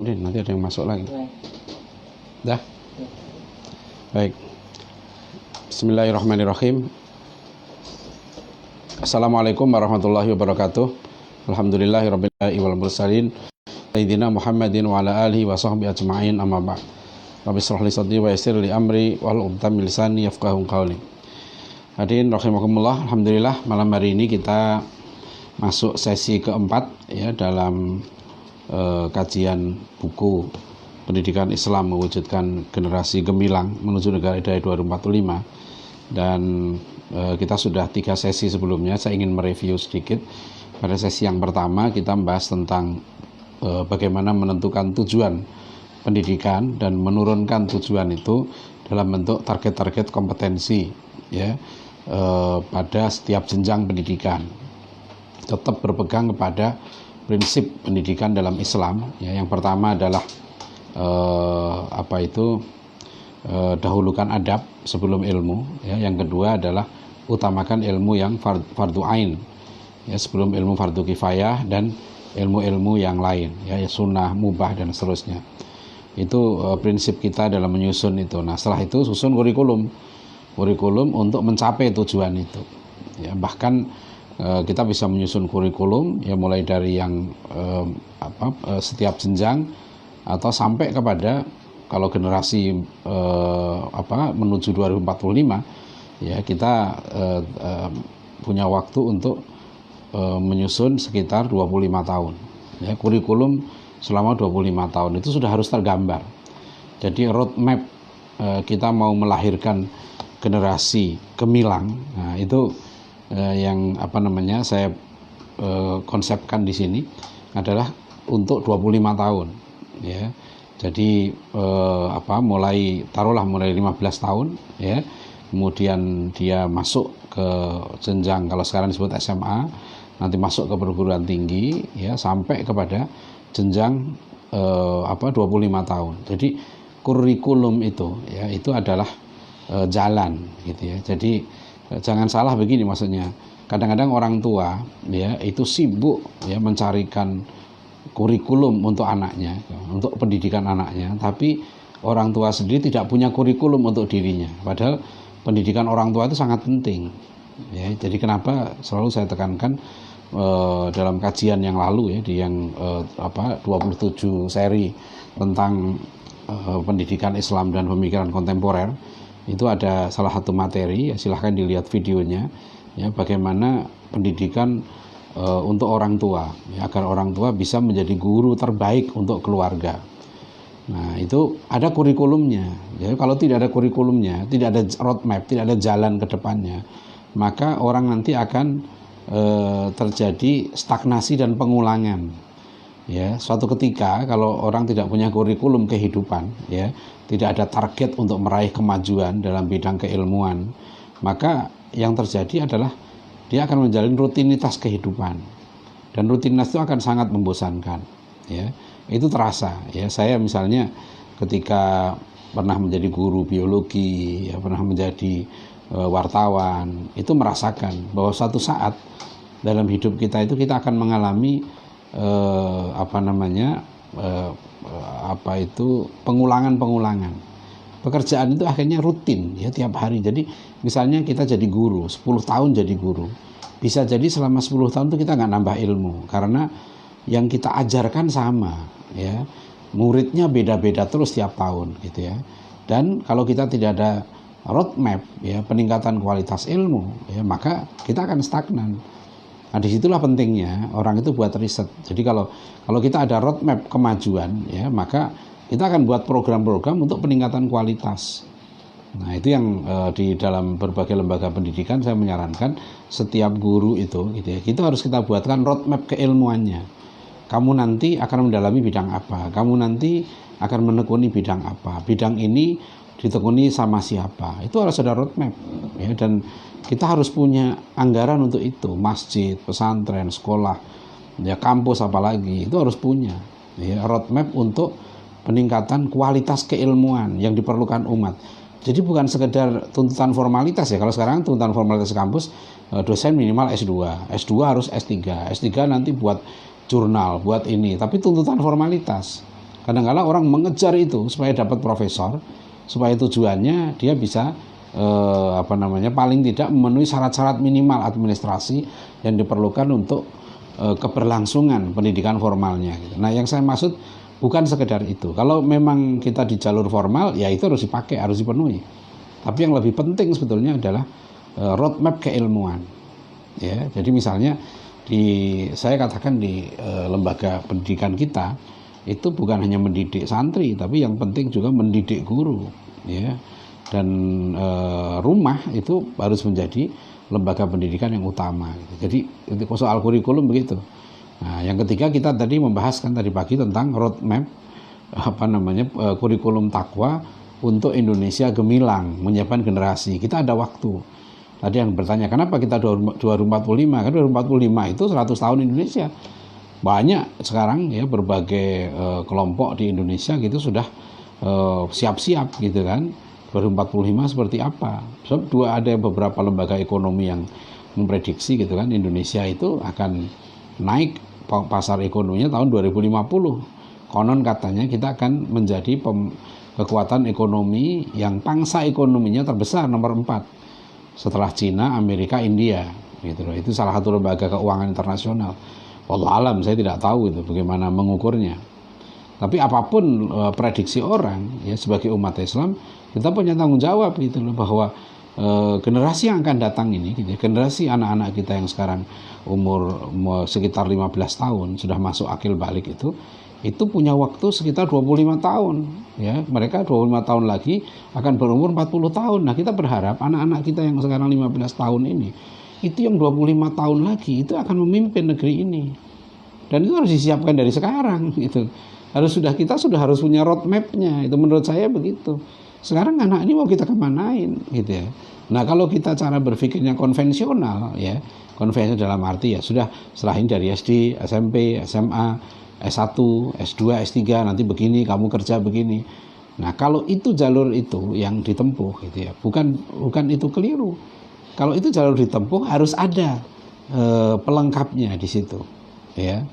Din, nanti ada yang masuk lagi. Dah? Baik. Bismillahirrahmanirrahim. Assalamualaikum warahmatullahi wabarakatuh. Alhamdulillahirabbil alamin wal mursalin sayyidina Muhammadin wa ala alihi wa sahbihi ajma'in, amma ba'd. Rabbi shrah li sadri wa yassir li amri wahlul 'uqdatam min lisani yafqahu qawli. Hadirin rahimakumullah, alhamdulillah malam hari ini kita masuk sesi keempat ya dalam kajian buku Pendidikan Islam Mewujudkan Generasi Gemilang Menuju Negara Hidayah 2045, dan kita sudah 3 sesi sebelumnya. Saya ingin mereview sedikit. Pada sesi yang pertama kita membahas tentang bagaimana menentukan tujuan pendidikan dan menurunkan tujuan itu dalam bentuk target-target kompetensi ya pada setiap jenjang pendidikan. Tetap berpegang kepada prinsip pendidikan dalam Islam ya. Yang pertama adalah dahulukan adab sebelum ilmu ya. Yang kedua adalah utamakan ilmu yang fardu ain ya, sebelum ilmu fardu kifayah dan ilmu-ilmu yang lain ya, sunnah, mubah dan seterusnya. Itu prinsip kita dalam menyusun itu. Nah, setelah itu susun kurikulum untuk mencapai tujuan itu ya. Bahkan kita bisa menyusun kurikulum ya, mulai dari yang setiap jenjang atau sampai kepada kalau generasi menuju 2045 ya, kita punya waktu untuk menyusun sekitar 25 tahun ya, kurikulum selama 25 tahun itu sudah harus tergambar. Jadi roadmap kita mau melahirkan generasi gemilang. Nah, itu yang saya konsepkan di sini adalah untuk 25 tahun ya. Jadi mulai 15 tahun ya, kemudian dia masuk ke jenjang, kalau sekarang disebut SMA, nanti masuk ke perguruan tinggi ya, sampai kepada jenjang 25 tahun. Jadi kurikulum itu ya, itu adalah jalan gitu ya. Jadi jangan salah begini, maksudnya kadang-kadang orang tua ya itu sibuk ya mencarikan kurikulum untuk anaknya, untuk pendidikan anaknya, tapi orang tua sendiri tidak punya kurikulum untuk dirinya. Padahal pendidikan orang tua itu sangat penting ya. Jadi kenapa selalu saya tekankan dalam kajian yang lalu ya, di yang 27 seri tentang pendidikan Islam dan pemikiran kontemporer, itu ada salah satu materi ya, silahkan dilihat videonya ya, bagaimana pendidikan untuk orang tua ya, agar orang tua bisa menjadi guru terbaik untuk keluarga. Nah, itu ada kurikulumnya. Jadi kalau tidak ada kurikulumnya, tidak ada roadmap, tidak ada jalan ke depannya, maka orang nanti akan terjadi stagnasi dan pengulangan. Ya, suatu ketika kalau orang tidak punya kurikulum kehidupan ya, tidak ada target untuk meraih kemajuan dalam bidang keilmuan, maka yang terjadi adalah dia akan menjalin rutinitas kehidupan, dan rutinitas itu akan sangat membosankan ya. Itu terasa ya. Saya misalnya ketika pernah menjadi guru biologi ya, pernah menjadi wartawan, itu merasakan bahwa suatu saat dalam hidup kita itu kita akan mengalami pengulangan. Pekerjaan itu akhirnya rutin ya, tiap hari. Jadi misalnya kita jadi guru 10 tahun jadi guru, bisa jadi selama 10 tahun itu kita nggak nambah ilmu, karena yang kita ajarkan sama ya, muridnya beda-beda terus tiap tahun gitu ya. Dan kalau kita tidak ada roadmap ya, peningkatan kualitas ilmu ya, maka kita akan stagnan. Nah, disitulah pentingnya orang itu buat riset. Jadi kalau kita ada roadmap kemajuan ya, maka kita akan buat program-program untuk peningkatan kualitas. Nah, itu yang di dalam berbagai lembaga pendidikan saya menyarankan setiap guru itu gitu ya, kita harus kita buatkan roadmap keilmuannya. Kamu nanti akan mendalami bidang apa, kamu nanti akan menekuni bidang apa, bidang ini ditekuni sama siapa. Itu harus ada roadmap ya, dan kita harus punya anggaran untuk itu. Masjid, pesantren, sekolah ya, kampus apalagi, itu harus punya ya, roadmap untuk peningkatan kualitas keilmuan yang diperlukan umat. Jadi bukan sekedar tuntutan formalitas ya. Kalau sekarang tuntutan formalitas kampus, dosen minimal S2, S2 harus S3, S3 nanti buat jurnal, buat ini, tapi tuntutan formalitas. Kadang-kadang orang mengejar itu supaya dapat profesor, supaya tujuannya dia bisa paling tidak memenuhi syarat-syarat minimal administrasi yang diperlukan untuk keberlangsungan pendidikan formalnya. Nah, yang saya maksud bukan sekedar itu. Kalau memang kita di jalur formal, ya itu harus dipakai, harus dipenuhi. Tapi yang lebih penting sebetulnya adalah roadmap keilmuan. Ya, jadi misalnya saya katakan di lembaga pendidikan kita itu bukan hanya mendidik santri, tapi yang penting juga mendidik guru. Ya, dan rumah itu harus menjadi lembaga pendidikan yang utama. Jadi soal kurikulum begitu. Nah, yang ketiga kita tadi membahaskan tadi pagi tentang roadmap kurikulum takwa untuk Indonesia gemilang, menyiapkan generasi. Kita ada waktu. Tadi yang bertanya kenapa kita 2045? Kan 2045 itu 100 tahun Indonesia. Banyak sekarang ya berbagai kelompok di Indonesia gitu sudah siap-siap gitu kan. 2045 seperti apa? Sebab ada beberapa lembaga ekonomi yang memprediksi gitu kan Indonesia itu akan naik pasar ekonominya tahun 2050. Konon katanya kita akan menjadi kekuatan ekonomi yang pangsa ekonominya terbesar nomor 4 setelah Cina, Amerika, India gitu loh. Itu salah satu lembaga keuangan internasional. Wallahu alam, saya tidak tahu itu bagaimana mengukurnya. Tapi apapun prediksi orang ya sebagai umat Islam kita punya tanggung jawab gitu loh bahwa generasi yang akan datang ini gitu, generasi anak-anak kita yang sekarang umur sekitar 15 tahun sudah masuk akil balik itu punya waktu sekitar 25 tahun ya. Mereka 25 tahun lagi akan berumur 40 tahun. Nah, kita berharap anak-anak kita yang sekarang 15 tahun ini itu yang 25 tahun lagi itu akan memimpin negeri ini. Dan itu harus disiapkan dari sekarang gitu. Kita sudah harus punya roadmap-nya. Itu menurut saya begitu. Sekarang anak ini mau kita kemanain gitu ya. Nah, kalau kita cara berpikirnya konvensional ya, konvensional dalam arti ya sudah selain dari SD, SMP, SMA, S1, S2, S3 nanti begini, kamu kerja begini. Nah, kalau itu jalur itu yang ditempuh gitu ya. Bukan itu keliru. Kalau itu jalur ditempuh harus ada pelengkapnya di situ. Ya.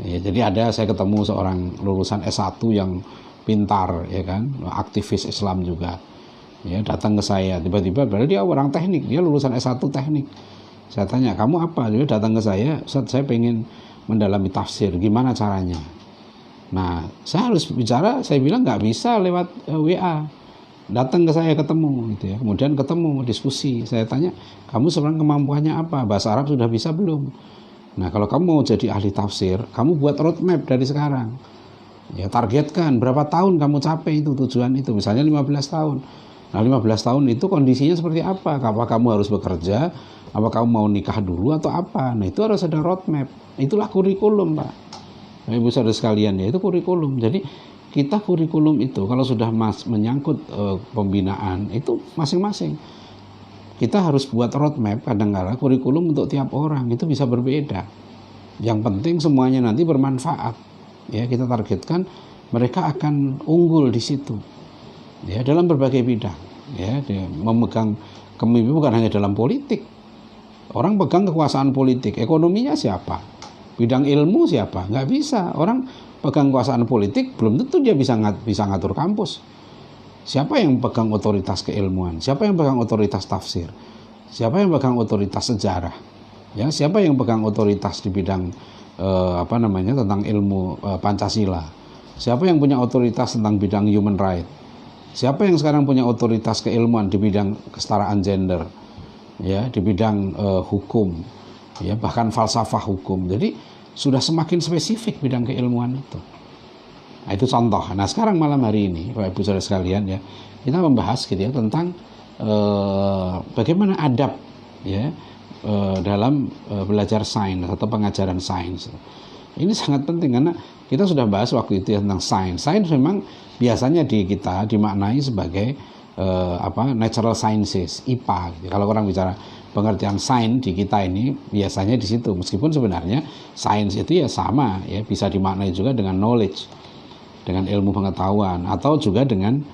Ya, jadi saya ketemu seorang lulusan S1 yang pintar ya kan, aktivis Islam juga. Ya, datang ke saya tiba-tiba padahal dia orang teknik, dia lulusan S1 teknik. Saya tanya, "Kamu apa?" Dia datang ke saya, "Ustaz, saya pengen mendalami tafsir, gimana caranya?" Nah, saya harus bicara, saya bilang nggak bisa lewat WA. Datang ke saya ketemu gitu ya. Kemudian ketemu diskusi. Saya tanya, "Kamu sebenarnya kemampuannya apa? Bahasa Arab sudah bisa belum?" Nah, kalau kamu mau jadi ahli tafsir, kamu buat roadmap dari sekarang. Ya, targetkan berapa tahun kamu capai itu tujuan itu. Misalnya 15 tahun. Nah, 15 tahun itu kondisinya seperti apa? Apa kamu harus bekerja? Apa kamu mau nikah dulu atau apa? Nah, itu harus ada roadmap. Itulah kurikulum, Pak. Nah, Ibu saudara sekalian, ya itu kurikulum. Jadi, kita kurikulum itu kalau sudah menyangkut pembinaan, itu masing-masing. Kita harus buat roadmap, kadang-kadang kurikulum untuk tiap orang itu bisa berbeda. Yang penting semuanya nanti bermanfaat. Ya, kita targetkan mereka akan unggul di situ. Ya, dalam berbagai bidang. Ya, dia memegang kepemimpinan bukan hanya dalam politik. Orang pegang kekuasaan politik, ekonominya siapa? Bidang ilmu siapa? Nggak bisa. Orang pegang kekuasaan politik belum tentu dia bisa ngatur kampus. Siapa yang pegang otoritas keilmuan? Siapa yang pegang otoritas tafsir? Siapa yang pegang otoritas sejarah? Ya, siapa yang pegang otoritas di bidang tentang ilmu Pancasila? Siapa yang punya otoritas tentang bidang human right? Siapa yang sekarang punya otoritas keilmuan di bidang kesetaraan gender? Ya, di bidang hukum, ya, bahkan falsafah hukum. Jadi sudah semakin spesifik bidang keilmuan itu. Nah, itu contoh. Nah, sekarang malam hari ini Bapak Ibu Saudara sekalian ya, kita membahas gitu ya tentang bagaimana adab ya dalam belajar sains atau pengajaran sains. Ini sangat penting karena kita sudah bahas waktu itu ya tentang sains. Sains memang biasanya di kita dimaknai sebagai natural sciences, IPA gitu. Kalau orang bicara pengertian sains di kita ini biasanya di situ. Meskipun sebenarnya sains itu ya sama ya, bisa dimaknai juga dengan knowledge, dengan ilmu pengetahuan, atau juga dengan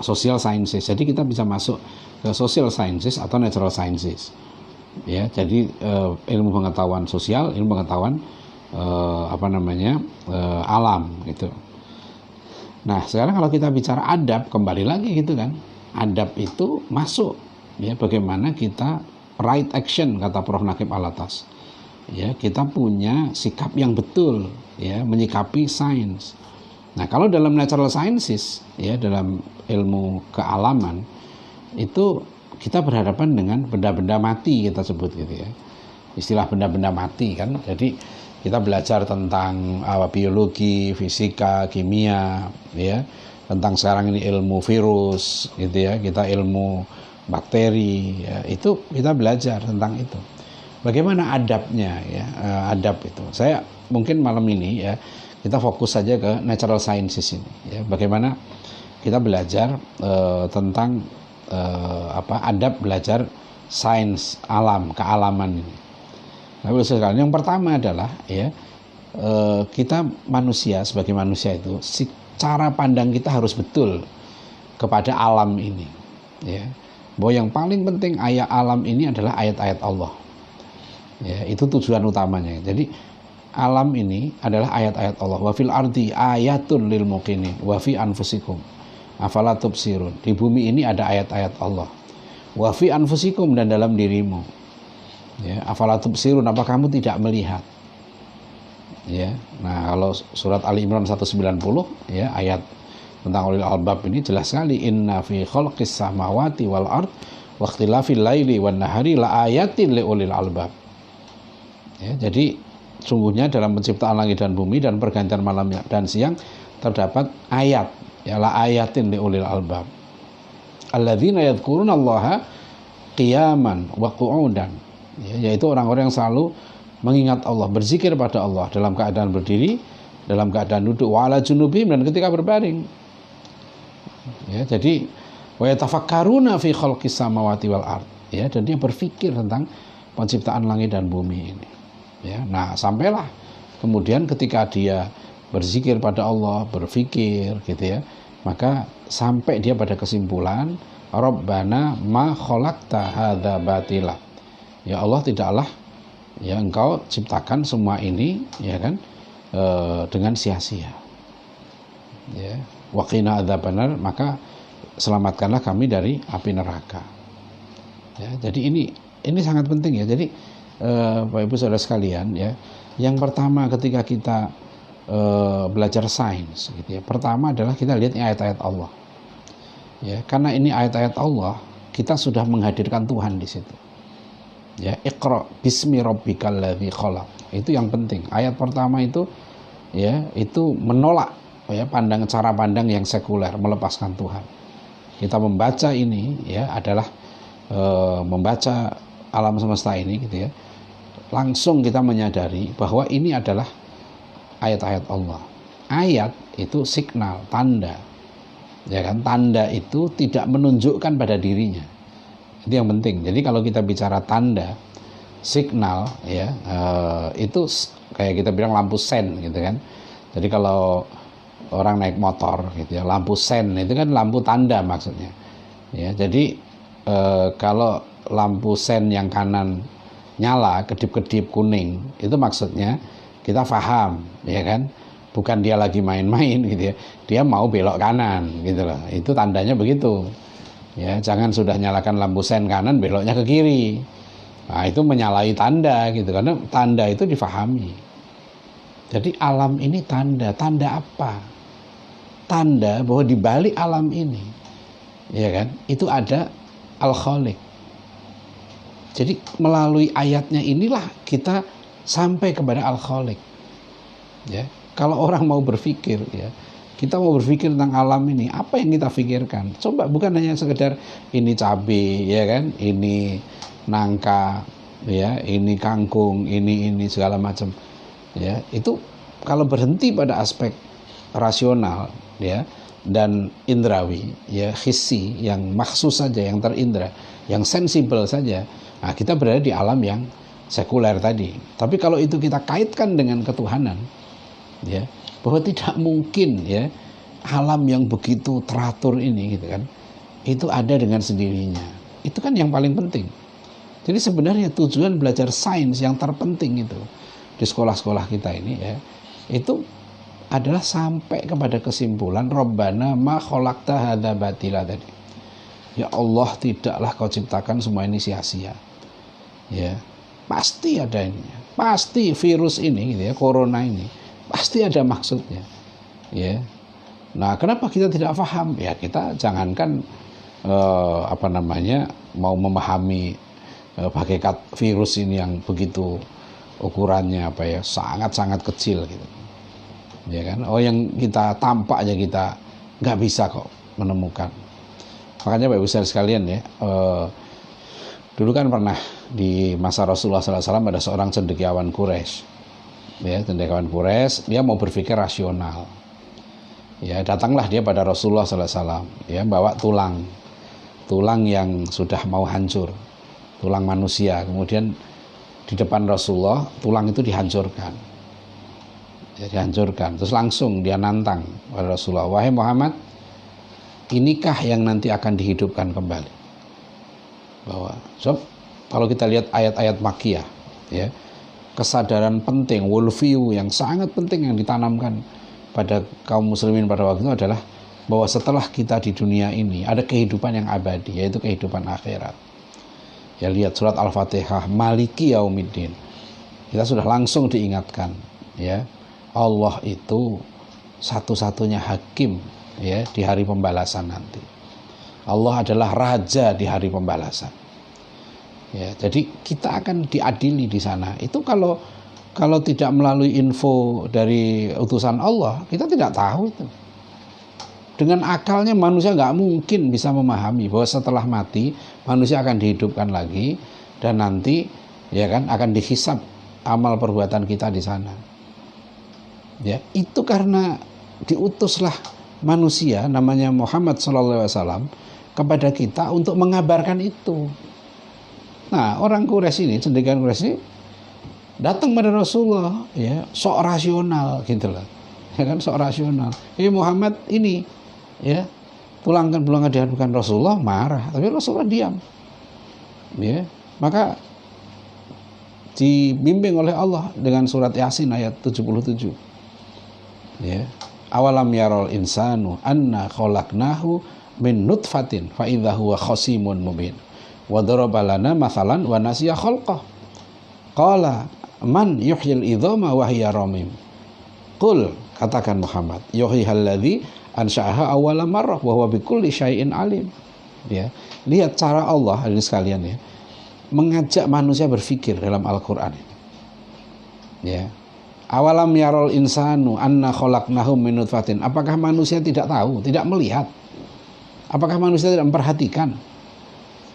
social sciences. Jadi kita bisa masuk ke social sciences atau natural sciences. Ya, jadi ilmu pengetahuan sosial, ilmu pengetahuan alam gitu. Nah sekarang kalau kita bicara adab, kembali lagi gitu kan, adab itu masuk ya, bagaimana kita right action kata Prof. Nakib Alatas ya, kita punya sikap yang betul ya menyikapi sains. Nah kalau dalam natural sciences ya, dalam ilmu kealaman itu kita berhadapan dengan benda-benda mati, kita sebut gitu ya, istilah benda-benda mati kan. Jadi kita belajar tentang biologi, fisika, kimia ya, tentang sekarang ini ilmu virus gitu ya, kita ilmu bakteri ya, itu kita belajar tentang itu. Bagaimana adabnya ya, adab itu. Saya mungkin malam ini ya kita fokus saja ke natural sciences ini ya, bagaimana kita belajar tentang adab, belajar sains alam, kealaman ini. Nah, yang pertama adalah ya, kita manusia, sebagai manusia itu cara pandang kita harus betul kepada alam ini ya, bahwa yang paling penting ayat alam ini adalah ayat-ayat Allah ya, itu tujuan utamanya. Jadi alam ini adalah ayat-ayat Allah. Wa fil ardi ayatun lil muqinin wa fi anfusikum afala tubsirun. Di bumi ini ada ayat-ayat Allah. Wa fi anfusikum, dan dalam dirimu ya, afala tubsirun, apa kamu tidak melihat ya. Nah kalau surat Ali Imran 190 ya, ayat tentang ulil albab ini jelas sekali, inna fi khalqis samawati wal ard wa ikhtilafil laili wan nahari la ayatin li ulil albab ya. Jadi sungguhnya dalam penciptaan langit dan bumi dan pergantian malam dan siang terdapat ayat ya, la ayatin li ulil albab alladzina yadhkuruna allaha qiyaman wa qu'udan ya, yaitu orang-orang yang selalu mengingat Allah, berzikir pada Allah dalam keadaan berdiri, dalam keadaan duduk, wa ala junubihim, dan ketika berbaring ya. Jadi wa yatafakkaruna fi khalqis samawati wal ard ya, dan dia berpikir tentang penciptaan langit dan bumi ini ya. Nah sampailah kemudian ketika dia berzikir pada Allah, berpikir gitu ya, maka sampai dia pada kesimpulan, Rabbana ma khalaqta hadza batila, ya Allah, tidaklah ya engkau ciptakan semua ini ya kan dengan sia-sia ya. Waqina adzabannar, maka selamatkanlah kami dari api neraka ya. Jadi ini sangat penting ya. Jadi Bapak Ibu Saudara sekalian ya, yang pertama ketika kita belajar sains gitu ya, pertama adalah kita lihat ayat-ayat Allah ya, karena ini ayat-ayat Allah, kita sudah menghadirkan Tuhan di situ ya. Iqra bismi rabbikal ladzi khalaq, itu yang penting. Ayat pertama itu ya, itu menolak ya cara pandang yang sekuler, melepaskan Tuhan. Kita membaca ini ya adalah membaca alam semesta ini gitu ya, langsung kita menyadari bahwa ini adalah ayat-ayat Allah. Ayat itu signal, tanda ya kan, tanda itu tidak menunjukkan pada dirinya. Itu yang penting. Jadi kalau kita bicara tanda, signal ya, itu kayak kita bilang lampu sen gitu kan. Jadi kalau orang naik motor gitu ya, lampu sen itu kan lampu tanda maksudnya ya. Jadi kalau lampu sen yang kanan nyala kedip-kedip kuning, itu maksudnya kita paham ya kan, bukan dia lagi main-main gitu ya, dia mau belok kanan gitu loh. Itu tandanya begitu ya. Jangan sudah nyalakan lampu sen kanan beloknya ke kiri. Nah itu menyalahi tanda gitu, karena tanda itu difahami. Jadi alam ini tanda. Tanda apa? Tanda bahwa di balik alam ini ya kan, itu ada Al-Khaliq. Jadi melalui ayatnya inilah kita sampai kepada Al-Khaliq ya. Kalau orang mau berpikir ya, kita mau berpikir tentang alam ini, apa yang kita pikirkan? Coba, bukan hanya sekedar ini cabai ya kan, ini nangka ya, ini kangkung, ini segala macam ya. Itu kalau berhenti pada aspek rasional ya dan indrawi ya, hissi, yang maksus saja, yang terindra, yang sensibel saja, nah kita berada di alam yang sekuler tadi. Tapi kalau itu kita kaitkan dengan ketuhanan ya, bahwa tidak mungkin ya alam yang begitu teratur ini gitu kan, itu ada dengan sendirinya. Itu kan yang paling penting. Jadi sebenarnya tujuan belajar sains yang terpenting itu di sekolah-sekolah kita ini ya, itu adalah sampai kepada kesimpulan Rabbana ma khalaqta hadza batila tadi. Ya Allah, tidaklah kau ciptakan semua ini sia-sia. Ya, pasti ada ini. Pasti virus ini gitu ya, corona ini pasti ada maksudnya. Ya. Nah, kenapa kita tidak paham? Ya, kita jangankan mau memahami hakikat virus ini yang begitu ukurannya sangat-sangat kecil gitu. Ya kan? Yang kita tampaknya kita nggak bisa kok menemukan. Makanya Bapak Ibu sekalian ya, dulu kan pernah di masa Rasulullah SAW ada seorang cendekiawan Quraisy. Ya, cendekiawan Quraisy, dia mau berpikir rasional. Ya, datanglah dia pada Rasulullah SAW, ya, bawa tulang yang sudah mau hancur, tulang manusia. Kemudian di depan Rasulullah, tulang itu dihancurkan. Ya, dihancurkan. Terus langsung dia nantang pada Rasulullah, wahai Muhammad, inikah yang nanti akan dihidupkan kembali? Kalau kita lihat ayat-ayat Makkiyah, ya, kesadaran penting, worldview yang sangat penting yang ditanamkan pada kaum muslimin pada waktu itu adalah bahwa setelah kita di dunia ini ada kehidupan yang abadi, yaitu kehidupan akhirat. Ya, lihat surat Al-Fatihah, Maliki Yaumiddin. Kita sudah langsung diingatkan, ya, Allah itu satu-satunya hakim, ya, di hari pembalasan nanti. Allah adalah raja di hari pembalasan. Ya, jadi kita akan diadili di sana. Itu kalau tidak melalui info dari utusan Allah, kita tidak tahu itu. Dengan akalnya manusia nggak mungkin bisa memahami bahwa setelah mati manusia akan dihidupkan lagi dan nanti, ya kan, akan dihisab amal perbuatan kita di sana. Ya, itu karena diutuslah manusia namanya Muhammad SAW kepada kita untuk mengabarkan itu. Nah, orang Quraisy ini, cendekiawan Quraisy ini datang pada Rasulullah, ya, sok rasional gitu loh. Ya kan, sok rasional. Muhammad ini, ya, tulang dihadapkan Rasulullah, marah, tapi Rasulullah diam. Ya, maka dibimbing oleh Allah dengan surat Yasin ayat 77. Ya, awalam yarol insanu anna khalaqnahu min nutfatin fa idza huwa khasimun mubin wa daraba lana mathalan wa nasiya khalqah qala man yuhyil idzama wa hiya ramim qul, katakan Muhammad, yuhyihal ladzi ansha'aha awwala marrah wa huwa bikulli syai'in alim. Ya, lihat cara Allah hadirin sekalian ya, mengajak manusia berpikir dalam Al-Qur'an. Ya, awalam yarol insanu anna khalaqnahu min nutfatin. Apakah manusia tidak tahu, tidak melihat? Apakah manusia tidak memperhatikan,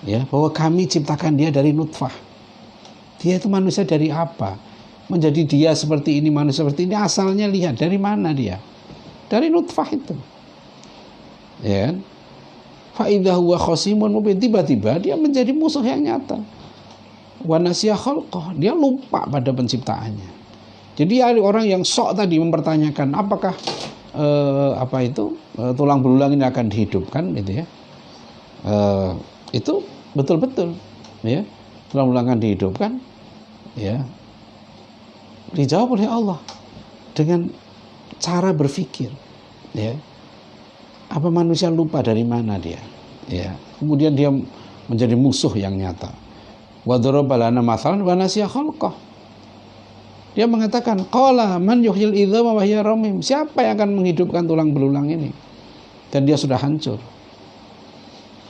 ya, bahwa kami ciptakan dia dari nutfah? Dia itu manusia dari apa? Menjadi dia seperti ini, manusia seperti ini, asalnya lihat dari mana dia? Dari nutfah itu. Ya kan? Fa idza huwa khasimun mubin, tiba-tiba dia menjadi musuh yang nyata. Wa nasiya khalqah, dia lupa pada penciptaannya. Jadi ada orang yang sok tadi mempertanyakan apakah tulang belulang ini akan dihidupkan, gitu ya. Itu betul-betul, ya, tulang belulang akan dihidupkan, ya. Dijawab oleh Allah dengan cara berpikir, ya. Apa manusia lupa dari mana dia, ya. Kemudian dia menjadi musuh yang nyata. Wa daraba lana mathalan wa nasiya khalqah. Dia mengatakan, qala man yuhyil idzama wa hiya ramim. Siapa yang akan menghidupkan tulang belulang ini? Dan dia sudah hancur.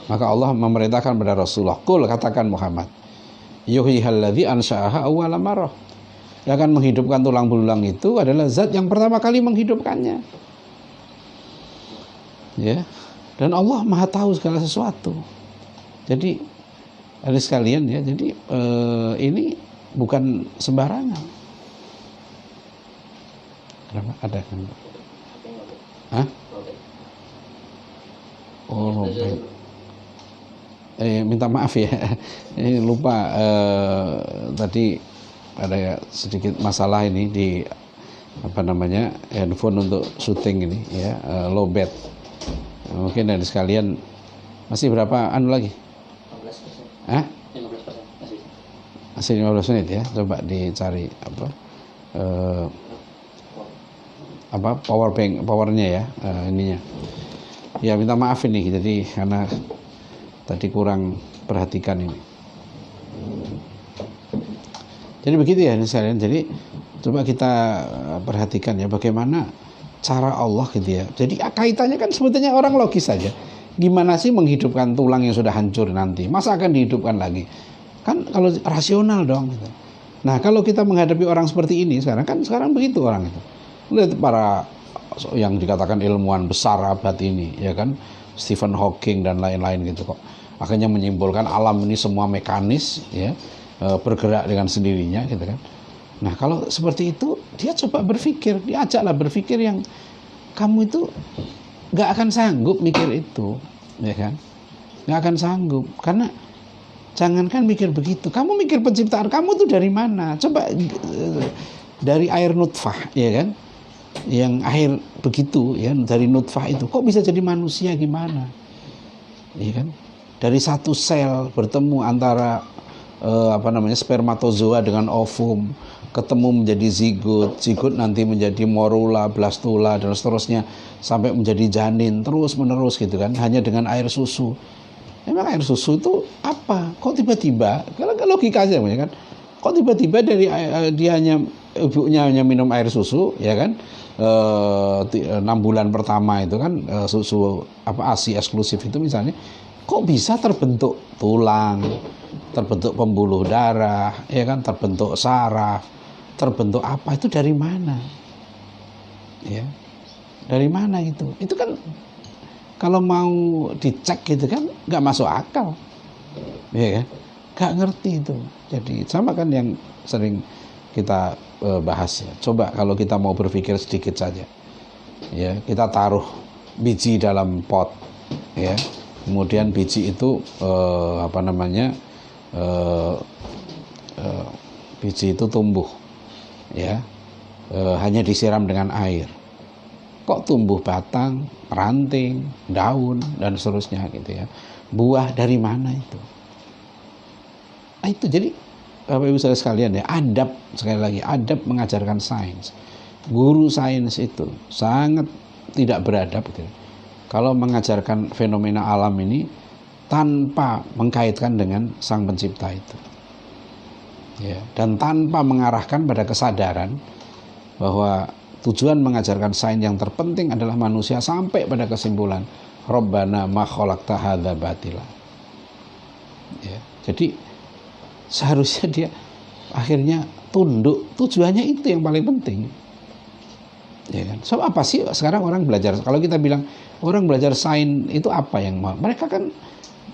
Maka Allah memerintahkan kepada Rasulullah, qul, katakan Muhammad, yuhyihal ladzi ansha'aha awwala marrah. Yang akan menghidupkan tulang belulang itu adalah zat yang pertama kali menghidupkannya. Ya. Dan Allah Maha tahu segala sesuatu. Jadi ada sekalian ya, jadi ini bukan sembarangan. Kenapa ada kan? Hah? Oh, robek. Minta maaf ya. Ini lupa tadi ada sedikit masalah ini di handphone untuk syuting ini ya, lowbat. Mungkin dari sekalian masih berapa lagi? 15%. Hah? 15% masih 15 menit ya. Coba dicari eh, powernya ya, ininya. Ya minta maaf ini, jadi karena tadi kurang perhatikan ini. Jadi begitu ya sekalian. Jadi coba kita perhatikan ya bagaimana cara Allah gitu ya. Jadi kaitannya kan sebetulnya orang logis saja. Gimana sih menghidupkan tulang yang sudah hancur nanti? Masa akan dihidupkan lagi? Kan kalau rasional dong gitu. Nah, kalau kita menghadapi orang seperti ini sekarang begitu orang itu. Lihat para yang dikatakan ilmuwan besar abad ini, ya kan, Stephen Hawking dan lain-lain gitu kok. Akhirnya menyimpulkan alam ini semua mekanis, ya, bergerak dengan sendirinya, gitu kan. Nah, kalau seperti itu, dia coba berpikir, diajaklah berpikir yang kamu itu nggak akan sanggup mikir itu, ya kan? Nggak akan sanggup, karena jangankan mikir begitu, kamu mikir penciptaan kamu tuh dari mana? Coba dari air nutfah, ya kan? Yang air begitu, ya, dari nutfah itu, kok bisa jadi manusia gimana? Ya kan? Dari satu sel bertemu antara spermatozoa dengan ovum, ketemu menjadi zigot nanti menjadi morula, blastula dan seterusnya sampai menjadi janin terus menerus gitu kan, hanya dengan air susu. Emang air susu itu apa? Kok tiba-tiba? Kalau logika aja kan. Kok tiba-tiba dari ibunya hanya minum air susu, ya kan? 6 bulan pertama itu kan susu ASI eksklusif itu misalnya, kok bisa terbentuk tulang, terbentuk pembuluh darah, ya kan? Terbentuk saraf, terbentuk apa itu dari mana? Ya, dari mana itu? Itu kan kalau mau dicek gitu kan nggak masuk akal, ya kan? Nggak ngerti itu. Jadi sama kan yang sering kita bahas ya. Coba kalau kita mau berpikir sedikit saja, ya, kita taruh biji dalam pot, ya, kemudian biji itu biji itu tumbuh, ya, hanya disiram dengan air. Kok tumbuh batang, ranting, daun dan seterusnya gitu ya. Buah dari mana itu? Nah, itu jadi Bapak Ibu saudara sekalian ya, sekali lagi adab mengajarkan sains. Guru sains itu sangat tidak beradab gitu. Kalau mengajarkan fenomena alam ini tanpa mengkaitkan dengan Sang Pencipta itu. Ya, dan tanpa mengarahkan pada kesadaran bahwa tujuan mengajarkan sains yang terpenting adalah manusia sampai pada kesimpulan Rabbana ma khalaqta hadza batila. Ya, jadi seharusnya dia akhirnya tunduk, tujuannya itu yang paling penting. Ya kan? So apa sih sekarang orang belajar? Kalau kita bilang orang belajar sains itu apa yang mau? Mereka kan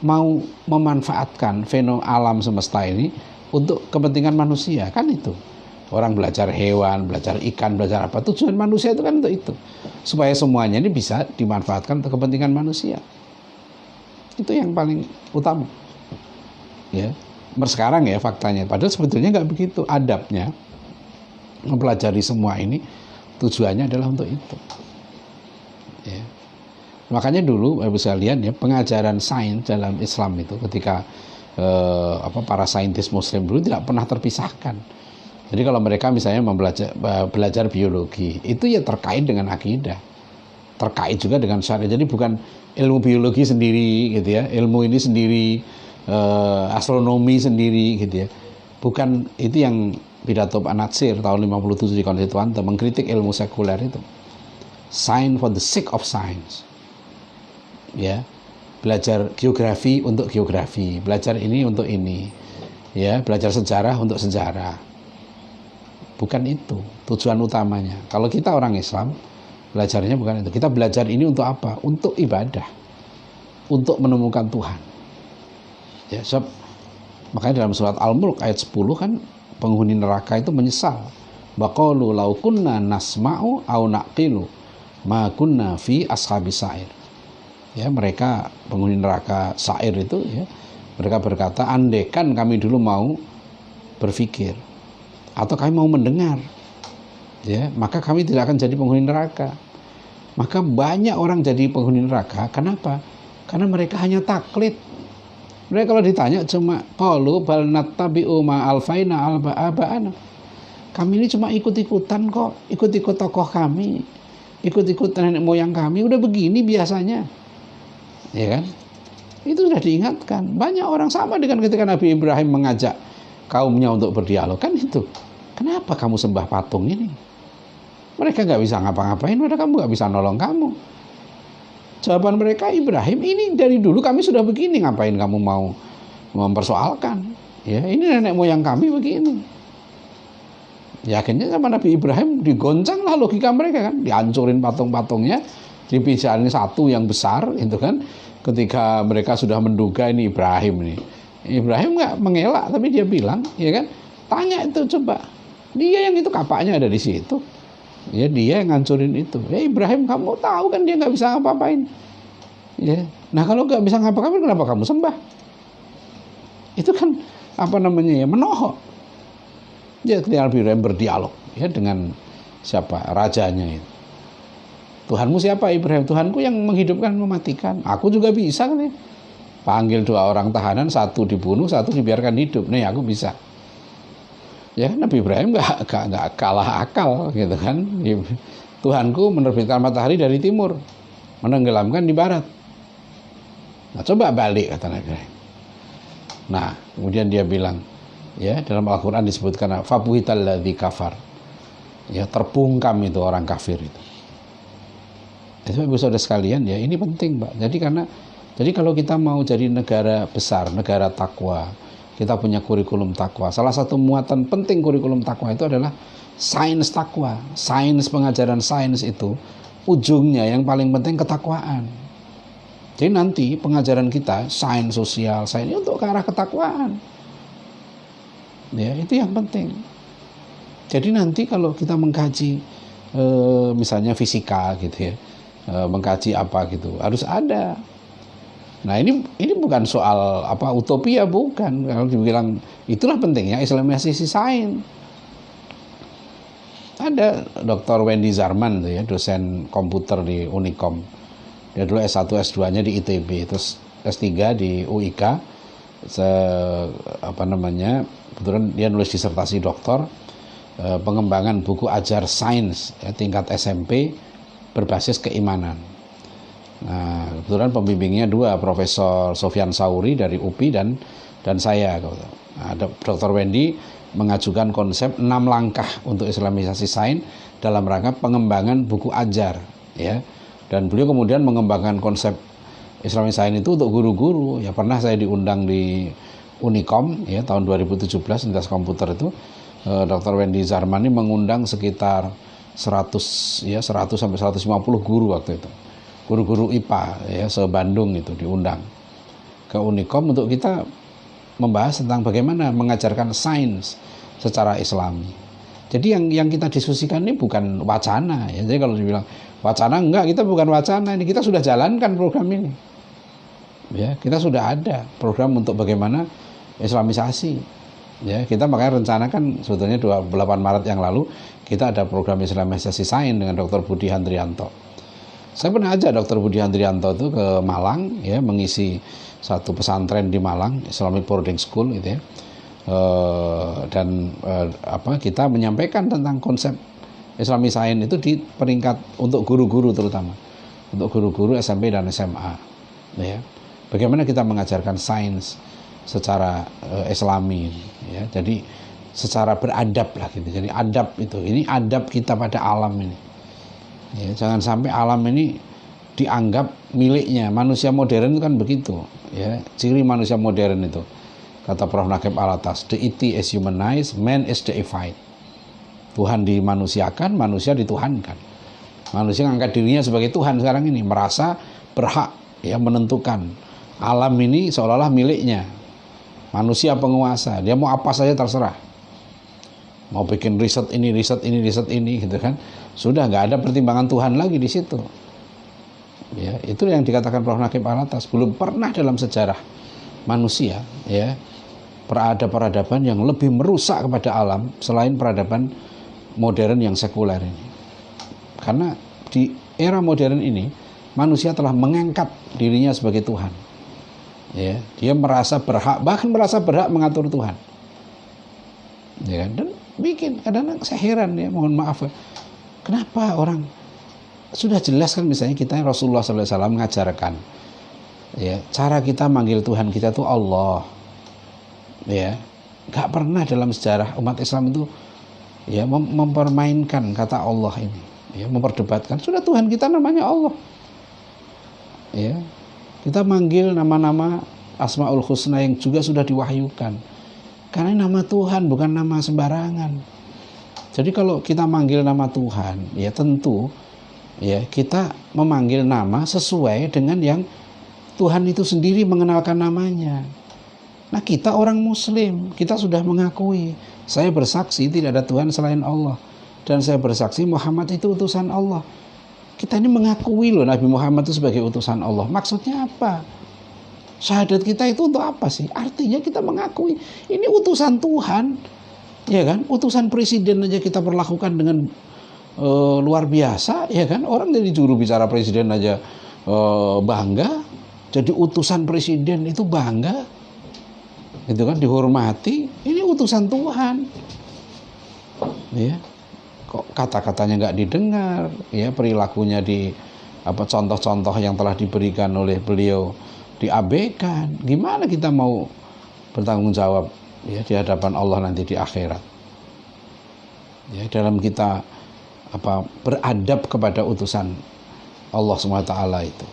mau memanfaatkan fenomena alam semesta ini untuk kepentingan manusia, kan itu. Orang belajar hewan, belajar ikan, belajar apa, tujuan manusia itu kan untuk itu, supaya semuanya ini bisa dimanfaatkan untuk kepentingan manusia. Itu yang paling utama, ya. Sekarang ya faktanya, padahal sebetulnya nggak begitu. Adabnya mempelajari semua ini tujuannya adalah untuk itu, ya. Makanya dulu bisa lihat ya, pengajaran sains dalam Islam itu ketika para saintis Muslim dulu tidak pernah terpisahkan. Jadi kalau mereka misalnya belajar biologi, itu ya terkait dengan akidah, terkait juga dengan syariat. Jadi bukan ilmu biologi sendiri gitu ya, ilmu ini sendiri, astronomi sendiri gitu ya. Bukan itu yang pidato Pak Natsir tahun 57 di Konstituante mengkritik ilmu sekuler itu. Science for the sake of science. Ya. Belajar geografi untuk geografi, belajar ini untuk ini. Ya, belajar sejarah untuk sejarah. Bukan itu tujuan utamanya. Kalau kita orang Islam, belajarnya bukan itu. Kita belajar ini untuk apa? Untuk ibadah, untuk menemukan Tuhan. Ya, makanya dalam surat Al-Mulk ayat 10 kan penghuni neraka itu menyesal. Baqalu law kunna nasma'u aw naqilu ma kunna fi ashabis sa'ir. Ya, mereka penghuni neraka sa'ir itu ya, mereka berkata, andaikan kami dulu mau berpikir atau kami mau mendengar, ya, maka kami tidak akan jadi penghuni neraka. Maka banyak orang jadi penghuni neraka. Kenapa? Karena mereka hanya taklid. Mereka kalau ditanya cuma qalu bal nattabi'u ma alfaina alba'ana. Kami ini cuma ikut-ikutan kok, ikut-ikut tokoh kami, ikut-ikut nenek moyang kami, udah begini biasanya. Ya kan? Itu sudah diingatkan. Banyak orang sama dengan ketika Nabi Ibrahim mengajak kaumnya untuk berdialog, kan itu. Kenapa kamu sembah patung ini? Mereka nggak bisa ngapa-ngapain, mereka kamu nggak bisa nolong kamu. Jawaban mereka, Ibrahim, ini dari dulu kami sudah begini, ngapain kamu mau mempersoalkan? Ya, ini nenek moyang kami begini. Ya, akhirnya sama Nabi Ibrahim digoncanglah logika mereka kan, dihancurin patung-patungnya, dipisahin satu yang besar, itu kan. Ketika mereka sudah menduga ini Ibrahim nih, Ibrahim nggak mengelak, tapi dia bilang, ya kan, tanya itu coba, dia yang itu kapaknya ada di situ. Ya, dia yang ngancurin itu. Ya, Ibrahim, kamu tahu kan dia nggak bisa ngapa-ngapain. Ya, nah kalau nggak bisa ngapa-ngapain, kenapa kamu sembah? Itu kan apa namanya ya, menohok. Ya, ketika Nabi Ibrahim berdialog ya dengan siapa, rajanya itu. Tuhanmu siapa, Ibrahim? Tuhanku yang menghidupkan, mematikan. Aku juga bisa kan ya. Panggil 2 orang tahanan, 1 dibunuh, 1 dibiarkan hidup. Nih aku bisa. Ya, Nabi Ibrahim nggak kalah akal gitu kan. Tuhanku menerbitkan matahari dari timur, menenggelamkan di barat. Nah, coba balik, kata Nabi Ibrahim. Nah, kemudian dia bilang, ya, dalam Al-Quran disebutkan fabuhital ladzi kafar. Ya, terbungkam itu orang kafir itu. Itu saudara sekalian, ya, ini penting, Pak. Jadi kalau kita mau jadi negara besar, negara takwa, kita punya kurikulum takwa. Salah satu muatan penting kurikulum takwa itu adalah sains takwa. Sains, pengajaran sains itu ujungnya yang paling penting ketakwaan. Jadi nanti pengajaran kita sains sosial, sains ini untuk ke arah ketakwaan. Ya, itu yang penting. Jadi nanti kalau kita mengkaji misalnya fisika gitu ya, mengkaji apa gitu, harus ada. Nah, ini bukan soal apa utopia, bukan. Kalau dibilang itulah pentingnya Islamisasi sains. Ada Dr. Wendy Zarman tuh ya, dosen komputer di Unicom. Dia dulu S1 S2-nya di ITB, terus S3 di UIK. Kebetulan dia nulis disertasi doktor pengembangan buku ajar sains ya, tingkat SMP berbasis keimanan. Nah, kebetulan pembimbingnya 2, Profesor Sofyan Sauri dari UPI dan saya. Nah, Dr. Wendy mengajukan konsep 6 langkah untuk Islamisasi sains dalam rangka pengembangan buku ajar, ya. Dan beliau kemudian mengembangkan konsep Islamisasi sains itu untuk guru-guru. Ya, pernah saya diundang di Unicom ya tahun 2017 lintas komputer itu. Dr. Wendy Zarman ini mengundang sekitar 100 sampai 150 guru waktu itu. Guru-guru IPA ya se-Bandung itu diundang ke Unicom untuk kita membahas tentang bagaimana mengajarkan sains secara Islami. Jadi yang kita diskusikan ini bukan wacana ya. Jadi kalau dibilang wacana, enggak, kita bukan wacana, ini kita sudah jalankan program ini. Ya, kita sudah ada program untuk bagaimana Islamisasi. Ya, kita makanya rencanakan sebetulnya 28 Maret yang lalu kita ada program Islamisasi sains dengan Dr. Budi Handrianto. Saya pernah ajak Dr. Budi Handrianto itu ke Malang ya, mengisi satu pesantren di Malang, Islamic Boarding School gitu ya. Kita menyampaikan tentang konsep Islami sains itu di peringkat untuk guru-guru, terutama untuk guru-guru SMP dan SMA ya. Bagaimana kita mengajarkan sains secara Islami ya. Jadi secara beradab lah gitu. Jadi adab itu, ini adab kita pada alam ini. Ya, jangan sampai alam ini dianggap miliknya. Manusia modern itu kan begitu ya. Ciri manusia modern itu, kata Prof. Nakib Alatas, deity is humanized, man is deified. Tuhan dimanusiakan, manusia dituhankan. Manusia mengangkat dirinya sebagai Tuhan sekarang ini, merasa berhak ya menentukan alam ini seolah-olah miliknya. Manusia penguasa, dia mau apa saja terserah. Mau bikin riset ini gitu kan. Sudah nggak ada pertimbangan Tuhan lagi di situ. Ya, itu yang dikatakan Prof. Nakib Alatas. Belum pernah dalam sejarah manusia ya peradaban yang lebih merusak kepada alam selain peradaban modern yang sekuler ini. Karena di era modern ini manusia telah mengangkat dirinya sebagai Tuhan. Ya, dia merasa berhak, bahkan merasa berhak mengatur Tuhan. Ya, dan bikin. Kadang-kadang saya heran ya, mohon maaf ya. Kenapa orang sudah jelas kan, misalnya kita Rasulullah SAW mengajarkan ya, cara kita manggil Tuhan kita tuh Allah. Ya, nggak pernah dalam sejarah umat Islam itu ya mempermainkan kata Allah ini, ya, memperdebatkan. Sudah Tuhan kita namanya Allah. Ya, kita manggil nama-nama Asmaul Husna yang juga sudah diwahyukan. Karena nama Tuhan bukan nama sembarangan. Jadi kalau kita manggil nama Tuhan, ya tentu ya kita memanggil nama sesuai dengan yang Tuhan itu sendiri mengenalkan namanya. Nah, kita orang Muslim, kita sudah mengakui, saya bersaksi tidak ada Tuhan selain Allah, dan saya bersaksi Muhammad itu utusan Allah. Kita ini mengakui loh Nabi Muhammad itu sebagai utusan Allah. Maksudnya apa? Syahadat kita itu untuk apa sih? Artinya kita mengakui ini utusan Tuhan, ya kan? Utusan presiden aja kita perlakukan dengan luar biasa, ya kan? Orang jadi juru bicara presiden aja bangga, jadi utusan presiden itu bangga. Itu kan dihormati, ini utusan Tuhan. Ya. Kok kata-katanya nggak didengar, ya, perilakunya contoh-contoh yang telah diberikan oleh beliau diabaikan. Gimana kita mau bertanggung jawab ya di hadapan Allah nanti di akhirat? Ya, dalam kita beradab kepada utusan Allah SWT itu.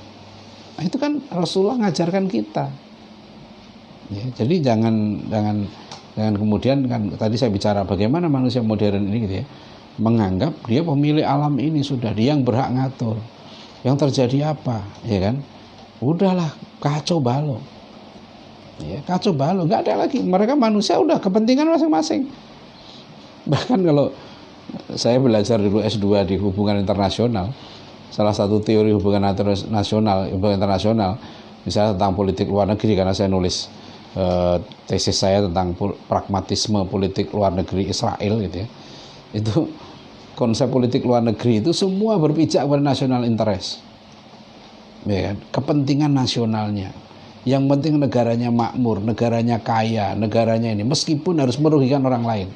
Nah, itu kan Rasulullah ngajarkan kita. Ya, jadi jangan kemudian kan tadi saya bicara bagaimana manusia modern ini gitu ya, menganggap dia pemilik alam ini, sudah dia yang berhak ngatur yang terjadi apa, ya kan? Udahlah, kacau balau. Ya, kacau balau, nggak ada lagi. Mereka manusia udah kepentingan masing-masing. Bahkan kalau saya belajar dulu S2 di hubungan internasional, salah satu teori hubungan internasional, misalnya tentang politik luar negeri, karena saya nulis tesis saya tentang pragmatisme politik luar negeri Israel gitu ya. Itu konsep politik luar negeri itu semua berpijak pada national interest. Ya kan? Kepentingan nasionalnya. Yang penting negaranya makmur, negaranya kaya, negaranya ini meskipun harus merugikan orang lain.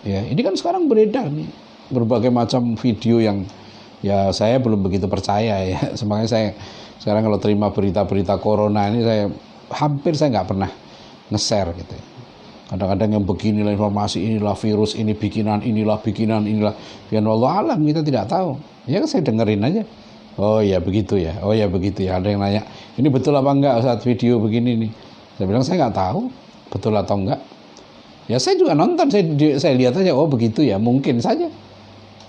Ya, ini kan sekarang beredar nih berbagai macam video yang ya saya belum begitu percaya ya. Semakanya saya sekarang kalau terima berita-berita corona ini saya nggak pernah nge-share gitu ya. Kadang-kadang yang beginilah informasi, inilah virus, ini bikinan, inilah biar Allah alam, kita tidak tahu. Ya saya dengerin aja. Oh ya begitu ya, ada yang nanya ini betul apa enggak saat video begini nih. Saya bilang saya nggak tahu betul atau enggak. Ya saya juga nonton, saya lihat aja, oh begitu ya, mungkin saja.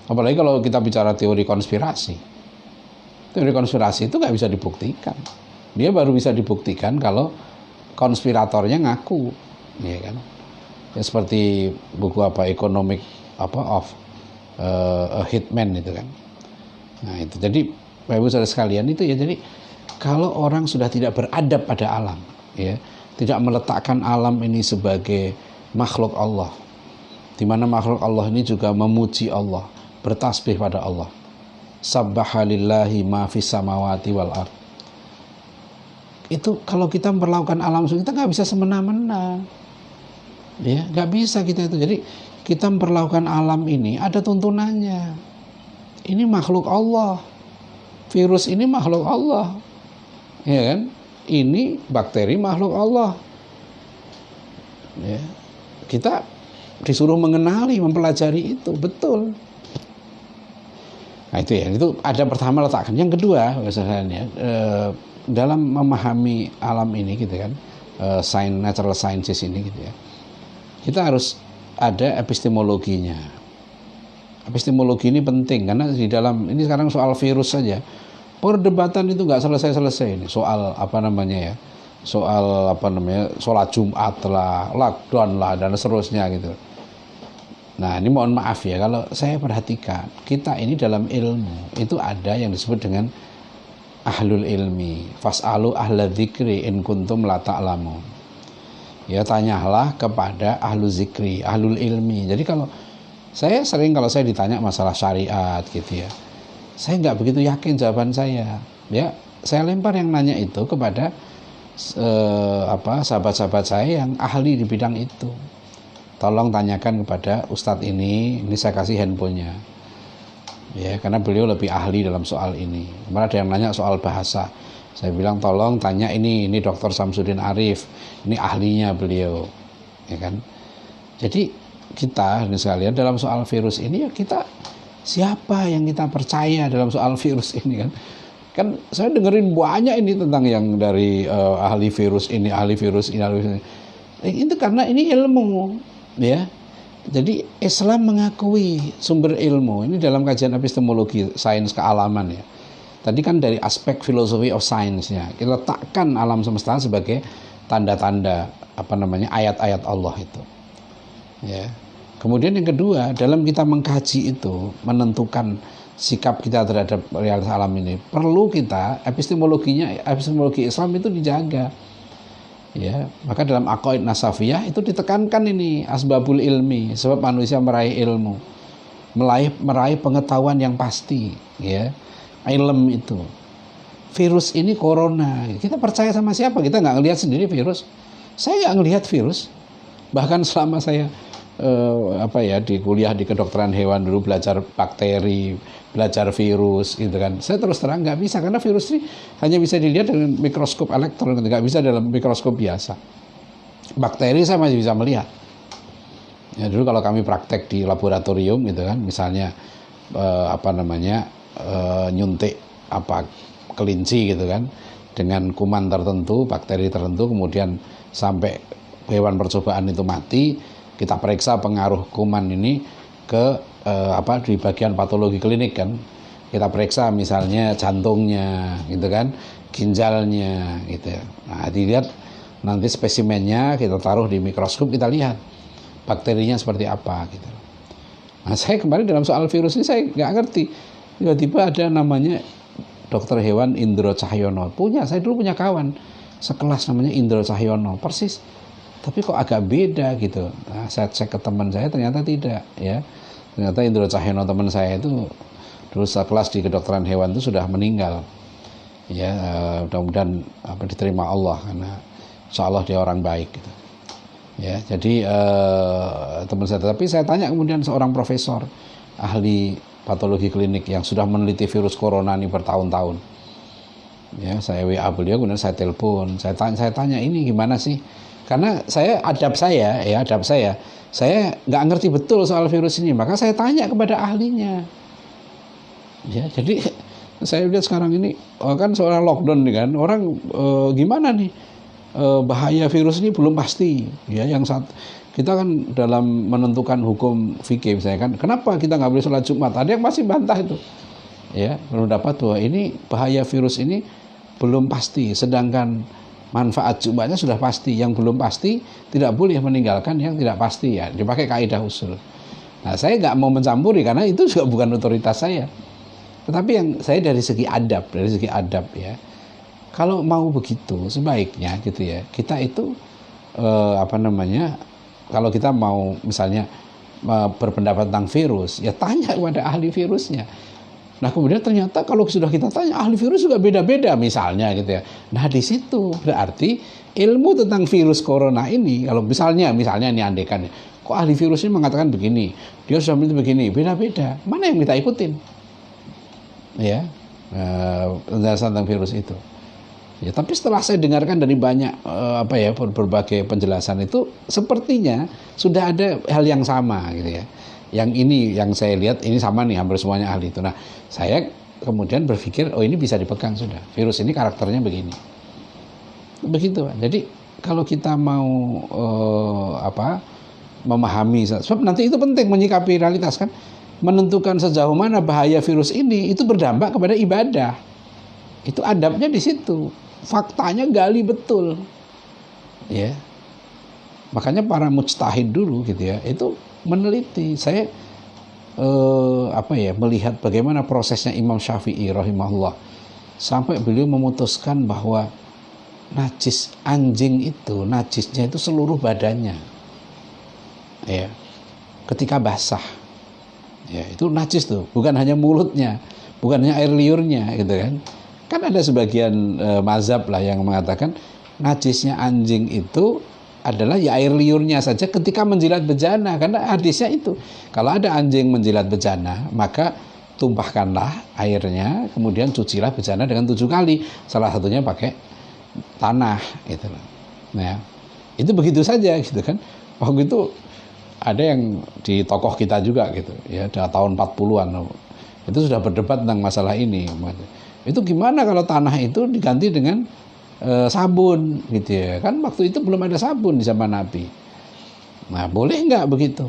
Apalagi kalau kita bicara teori konspirasi. Teori konspirasi itu nggak bisa dibuktikan. Dia baru bisa dibuktikan kalau konspiratornya ngaku, ya kan? Ya, seperti buku Economic of a Hitman itu kan. Nah itu, jadi Bapak Ibu Saudara sekalian itu ya, jadi kalau orang sudah tidak beradab pada alam, ya, tidak meletakkan alam ini sebagai makhluk Allah, di mana makhluk Allah ini juga memuji Allah, bertasbih pada Allah. Sabbahalillahi ma fis samawati wal ard. Itu kalau kita memperlakukan alam kita nggak bisa semena-mena, ya nggak bisa kita itu. Jadi kita memperlakukan alam ini ada tuntunannya. Ini makhluk Allah, virus ini makhluk Allah, ya kan? Ini bakteri makhluk Allah. Ya, kita disuruh mengenali, mempelajari itu betul. Nah itu ya, itu ada pertama letakkan. Yang kedua, misalnya dalam memahami alam ini gitu kan, natural sciences ini gitu ya, kita harus ada epistemologinya. Epistemologi ini penting karena di dalam ini sekarang soal virus saja perdebatan itu nggak selesai ini, soal sholat Jumat lah, lockdown lah, dan seterusnya gitu. Nah ini mohon maaf ya, kalau saya perhatikan kita ini dalam ilmu itu ada yang disebut dengan ahlul ilmi, fas'alu ahla dzikri in kuntum la ta'lamun. Ya, tanyalah kepada ahlu zikri, ahlul ilmi. Jadi kalau saya ditanya masalah syariat gitu ya, saya nggak begitu yakin jawaban saya. Ya, saya lempar yang nanya itu kepada sahabat-sahabat saya yang ahli di bidang itu. tolong tanyakan kepada Ustadz ini saya kasih handphonenya. Ya, karena beliau lebih ahli dalam soal ini. Kemarin ada yang nanya soal bahasa. Saya bilang tolong tanya ini Dr. Samsudin Arif, ini ahlinya beliau. Ya kan? Jadi kita ini sekalian dalam soal virus ini ya kita siapa yang kita percaya dalam soal virus ini kan? Kan saya dengerin banyak ini tentang yang dari ahli virus ini, ahli virus ini, ahli virus ini. Itu karena ini ilmu, ya. Jadi Islam mengakui sumber ilmu ini dalam kajian epistemologi sains kealaman ya. Tadi kan dari aspek filosofi of science-nya kita letakkan alam semesta sebagai tanda-tanda ayat-ayat Allah itu. Ya. Kemudian yang kedua, dalam kita mengkaji itu, menentukan sikap kita terhadap realitas alam ini, perlu kita epistemologi Islam itu dijaga. Ya, maka dalam aqaid nasafiyah itu ditekankan ini asbabul ilmi, sebab manusia meraih ilmu, meraih pengetahuan yang pasti, ya. Ilm itu. Virus ini corona, kita percaya sama siapa? Kita nggak ngelihat sendiri virus. Saya nggak ngelihat virus. Bahkan selama saya di kuliah di kedokteran hewan dulu belajar bakteri, belajar virus gitu kan. Saya terus terang nggak bisa karena virus ini hanya bisa dilihat dengan mikroskop elektron, nggak bisa dalam mikroskop biasa. Bakteri saya masih bisa melihat. Ya dulu kalau kami praktek di laboratorium gitu kan, misalnya nyuntik kelinci gitu kan dengan kuman tertentu, bakteri tertentu, kemudian sampai hewan percobaan itu mati. Kita periksa pengaruh kuman ini ke di bagian patologi klinik kan. Kita periksa misalnya jantungnya gitu kan, ginjalnya gitu ya. Nah, dilihat nanti spesimennya kita taruh di mikroskop, kita lihat bakterinya seperti apa gitu. Nah, saya kemarin dalam soal virus ini saya nggak ngerti. Tiba-tiba ada namanya dokter hewan Indro Cahyono. Saya dulu punya kawan sekelas namanya Indro Cahyono, persis. Tapi kok agak beda gitu. Nah, saya cek ke teman saya ternyata tidak ya. Ternyata Indro Cahyono teman saya itu dulu sekelas di kedokteran hewan itu sudah meninggal. Ya, mudah-mudahan diterima Allah karena insya Allah dia orang baik gitu. Ya, jadi teman saya, tapi saya tanya kemudian seorang profesor ahli patologi klinik yang sudah meneliti virus corona ini bertahun-tahun. Ya, saya WA beliau, kemudian saya telepon, saya tanya ini gimana sih? Karena adab saya nggak ngerti betul soal virus ini, maka saya tanya kepada ahlinya. Ya, jadi saya lihat sekarang ini kan seorang lockdown nih kan, orang gimana nih bahaya virus ini belum pasti. Ya, kita kan dalam menentukan hukum fikih misalnya kan, kenapa kita nggak boleh sholat Jumat? Ada yang masih bantah itu. Ya, belum dapat bahwa ini bahaya virus ini belum pasti, sedangkan manfaat Jumatnya sudah pasti. Yang belum pasti tidak boleh meninggalkan yang tidak pasti ya. Dipakai kaidah usul. Nah, saya nggak mau mencampuri karena itu juga bukan otoritas saya. Tetapi yang saya dari segi adab ya. Kalau mau begitu sebaiknya gitu ya. Kita itu kalau kita mau misalnya berpendapat tentang virus, ya tanya kepada ahli virusnya. Nah, kemudian ternyata kalau sudah kita tanya, ahli virus juga beda-beda misalnya gitu ya. Nah, di situ berarti ilmu tentang virus corona ini, kalau misalnya ini andekan, kok ahli virus ini mengatakan begini, dia sudah meneliti begini, beda-beda. Mana yang kita ikutin? Ya, penjelasan tentang virus itu. Ya, tapi setelah saya dengarkan dari banyak berbagai penjelasan itu, sepertinya sudah ada hal yang sama gitu ya. Yang ini yang saya lihat ini sama nih, hampir semuanya ahli itu. Nah, saya kemudian berpikir ini bisa dipegang sudah. Virus ini karakternya begini. Begitu, Pak. Jadi kalau kita mau memahami, sebab nanti itu penting menyikapi realitas kan, menentukan sejauh mana bahaya virus ini itu berdampak kepada ibadah. Itu adabnya di situ. Faktanya gali betul. Ya. Makanya para mujtahid dulu gitu ya, itu meneliti. Saya melihat bagaimana prosesnya Imam Syafi'i rahimahullah sampai beliau memutuskan bahwa najis anjing itu, najisnya itu seluruh badannya. Ya. Ketika basah. Ya, itu najis tuh, bukan hanya mulutnya, bukan hanya air liurnya gitu kan. Kan ada sebagian mazhab lah yang mengatakan najisnya anjing itu adalah ya air liurnya saja ketika menjilat bejana, karena hadisnya itu kalau ada anjing menjilat bejana maka tumpahkanlah airnya, kemudian cucilah bejana dengan 7 kali, salah satunya pakai tanah gitu. Nah itu begitu saja gitu kan. Waktu itu ada yang di tokoh kita juga gitu ya, tahun 40-an itu sudah berdebat tentang masalah ini. Itu gimana kalau tanah itu diganti dengan sabun gitu ya, kan waktu itu belum ada sabun di zaman Nabi. Nah boleh nggak begitu?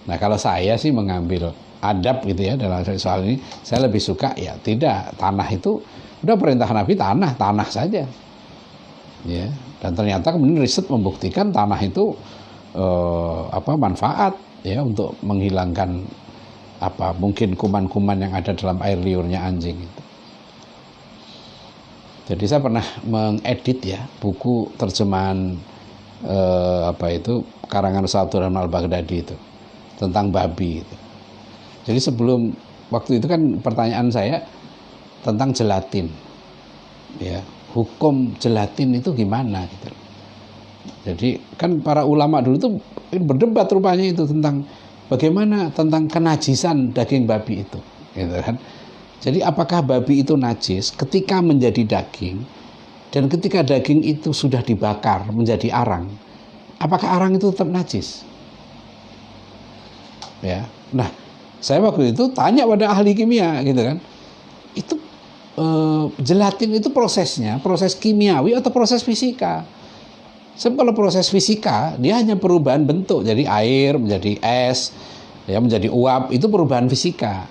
Nah kalau saya sih mengambil adab gitu ya dalam soal ini, saya lebih suka ya tidak, tanah itu udah perintah Nabi, tanah saja ya. Dan ternyata kemudian riset membuktikan tanah itu manfaat ya untuk menghilangkan mungkin kuman-kuman yang ada dalam air liurnya anjing itu. Jadi saya pernah mengedit ya buku terjemahan karangan Ustaz Abdurrahman Al-Baghdadi itu tentang babi itu. Jadi sebelum waktu itu kan pertanyaan saya tentang gelatin ya, hukum gelatin itu gimana gitu. Jadi kan para ulama dulu tuh berdebat rupanya itu tentang bagaimana tentang kenajisan daging babi itu gitu kan. Jadi apakah babi itu najis ketika menjadi daging, dan ketika daging itu sudah dibakar menjadi arang, apakah arang itu tetap najis? Ya. Nah, saya waktu itu tanya pada ahli kimia gitu kan. Itu gelatin itu prosesnya, proses kimiawi atau proses fisika? Sebab kalau proses fisika dia hanya perubahan bentuk, jadi air menjadi es, ya menjadi uap, itu perubahan fisika.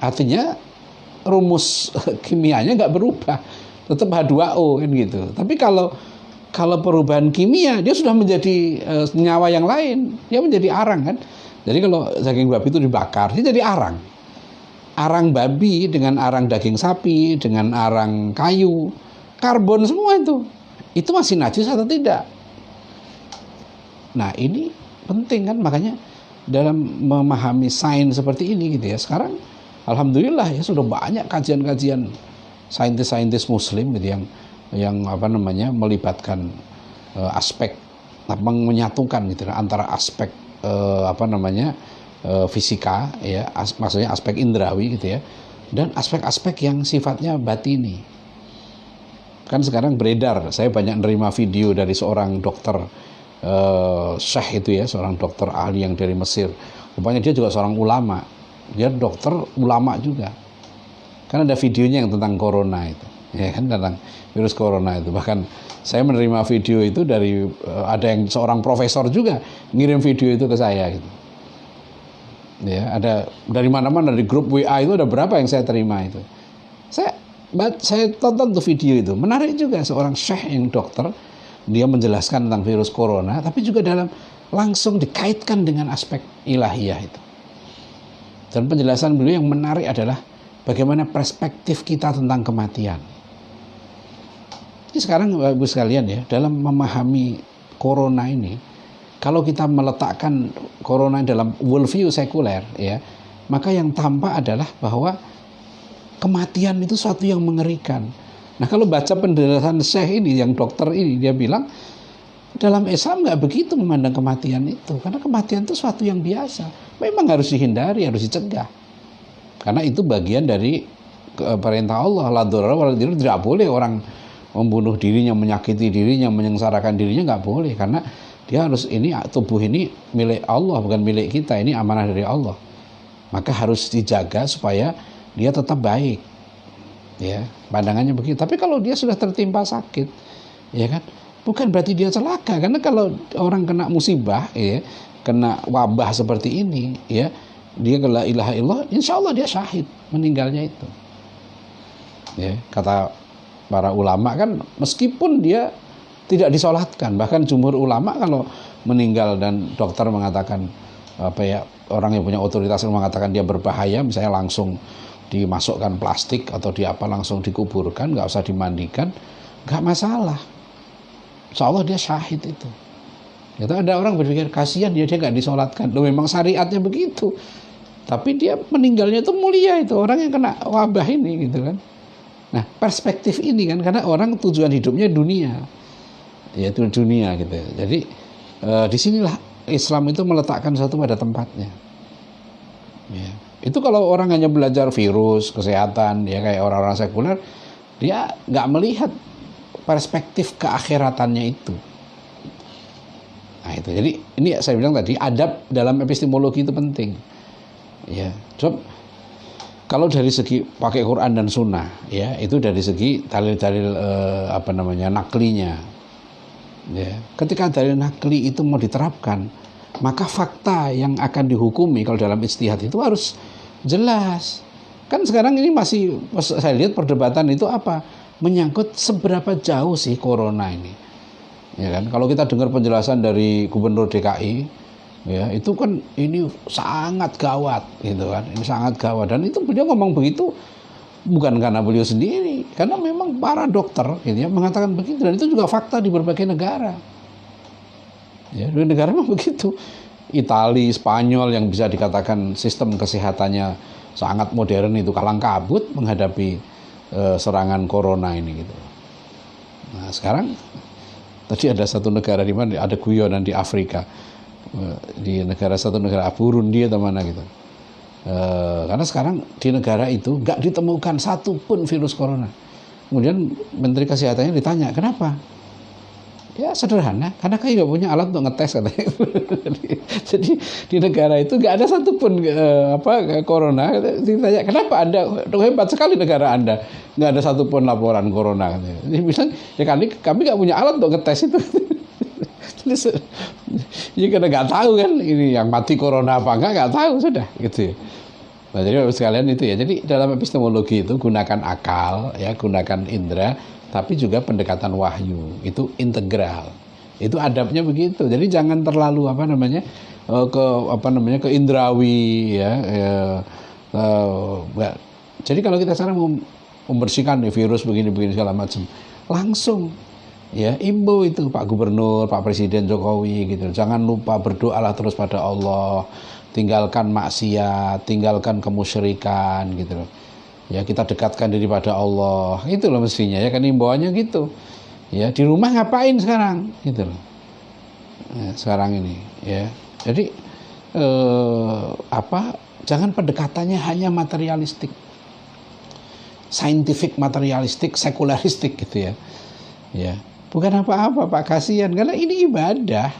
Artinya rumus kimianya nggak berubah, tetap H2O kan gitu. Tapi kalau perubahan kimia dia sudah menjadi senyawa yang lain, dia menjadi arang kan. Jadi kalau daging babi itu dibakar, dia jadi arang. Arang babi dengan arang daging sapi, dengan arang kayu, karbon semua itu masih najis atau tidak? Nah ini penting kan, makanya dalam memahami sains seperti ini gitu ya. Sekarang alhamdulillah ya sudah banyak kajian-kajian saintis-saintis muslim gitu yang melibatkan aspek menyatukan gitu antara aspek fisika ya, maksudnya aspek indrawi gitu ya, dan aspek-aspek yang sifatnya batini. Kan sekarang beredar, saya banyak menerima video dari seorang dokter syekh itu ya, seorang dokter ahli yang dari Mesir. Rupanya dia juga seorang ulama. Dia dokter ulama juga. Kan ada videonya yang tentang corona itu, ya kan, tentang virus corona itu. Bahkan saya menerima video itu dari ada yang seorang profesor juga ngirim video itu ke saya gitu. Ya, ada dari mana-mana, dari grup WA itu ada berapa yang saya terima itu. Saya tonton tuh video itu, menarik juga, seorang syekh yang dokter, dia menjelaskan tentang virus corona, tapi juga langsung dikaitkan dengan aspek ilahiyah itu. Dan penjelasan beliau yang menarik adalah bagaimana perspektif kita tentang kematian. Jadi sekarang Bapak sekalian ya, dalam memahami corona ini, kalau kita meletakkan corona dalam worldview sekuler ya, maka yang tampak adalah bahwa kematian itu suatu yang mengerikan. Nah kalau baca penjelasan Syekh ini, yang dokter ini, dia bilang dalam Islam nggak begitu memandang kematian itu, karena kematian itu suatu yang biasa, memang harus dihindari, harus dicegah, karena itu bagian dari perintah Allah. La darara wala dirara, tidak boleh orang membunuh dirinya, menyakiti dirinya, menyengsarakan dirinya, nggak boleh, karena dia harus, ini tubuh ini milik Allah, bukan milik kita, ini amanah dari Allah, maka harus dijaga supaya dia tetap baik ya, pandangannya begitu. Tapi kalau dia sudah tertimpa sakit ya kan, bukan berarti dia celaka, karena kalau orang kena musibah ya, kena wabah seperti ini ya, dia la ilaha illallah, insya Allah dia syahid meninggalnya itu ya. Kata para ulama kan, meskipun dia tidak disolatkan, bahkan jumhur ulama kalau meninggal dan dokter mengatakan orang yang punya otoritas mengatakan dia berbahaya, misalnya langsung dimasukkan plastik atau langsung dikuburkan, nggak usah dimandikan, nggak masalah, insya Allah dia syahid itu. Itu ada orang berpikir kasihan dia nggak disolatkan, loh memang syariatnya begitu, tapi dia meninggalnya itu mulia, itu orang yang kena wabah ini gitu kan. Nah perspektif ini kan, karena orang tujuan hidupnya dunia yaitu dunia gitu. Jadi disinilah Islam itu meletakkan sesuatu pada tempatnya. Ya. Itu kalau orang hanya belajar virus, kesehatan, ya kayak orang-orang sekuler, dia nggak melihat perspektif keakhiratannya itu. Nah itu, jadi ini saya bilang tadi adab dalam epistemologi itu penting. Ya, coba kalau dari segi pakai Quran dan Sunnah, ya itu dari segi dalil-dalil naklinya. Ya, ketika dalil nakli itu mau diterapkan, maka fakta yang akan dihukumi kalau dalam ijtihad itu harus jelas. Kan sekarang ini masih saya lihat perdebatan itu apa? Menyangkut seberapa jauh sih corona ini. Ya kan? Kalau kita dengar penjelasan dari Gubernur DKI, ya itu kan ini sangat gawat gitu kan. Ini sangat gawat, dan itu beliau ngomong begitu bukan karena beliau sendiri, karena memang para dokter gitu ya mengatakan begitu, dan itu juga fakta di berbagai negara. Ya, di negara memang begitu. Italia, Spanyol yang bisa dikatakan sistem kesehatannya sangat modern itu kalang kabut menghadapi serangan corona ini gitu. Nah, sekarang tadi ada satu negara di mana ada guyonan di Afrika, di satu negara Burundi atau mana gitu. Karena sekarang di negara itu nggak ditemukan satu pun virus corona. Kemudian Menteri Kesehatannya ditanya kenapa? Ya sederhana, karena kayak nggak punya alat untuk ngetes katanya. Jadi di negara itu nggak ada satupun corona. Ditanya kenapa Anda hebat sekali negara Anda nggak ada satupun laporan corona. Dia bilang ya kami nggak punya alat untuk ngetes itu. Ya karena nggak tahu kan ini yang mati corona apa nggak tahu sudah gitu. Nah jadi sekalian itu ya. Jadi dalam epistemologi itu gunakan akal ya, gunakan indera, tapi juga pendekatan wahyu itu integral. Itu adabnya begitu. Jadi jangan terlalu ke indrawi ya. Jadi kalau kita sekarang mau membersihkan virus begini segala macam, langsung ya imbau itu Pak Gubernur, Pak Presiden Jokowi gitu. Jangan lupa berdoalah terus pada Allah, tinggalkan maksiat, tinggalkan kemusyrikan gitu loh. Ya kita dekatkan diri pada Allah, itu loh mestinya ya kan imbauannya gitu. Ya di rumah ngapain sekarang gitu loh. Ya, sekarang ini ya. Jadi jangan pendekatannya hanya materialistik, scientific materialistik, sekularistik gitu ya. Ya, bukan apa-apa Pak, kasihan karena ini ibadah.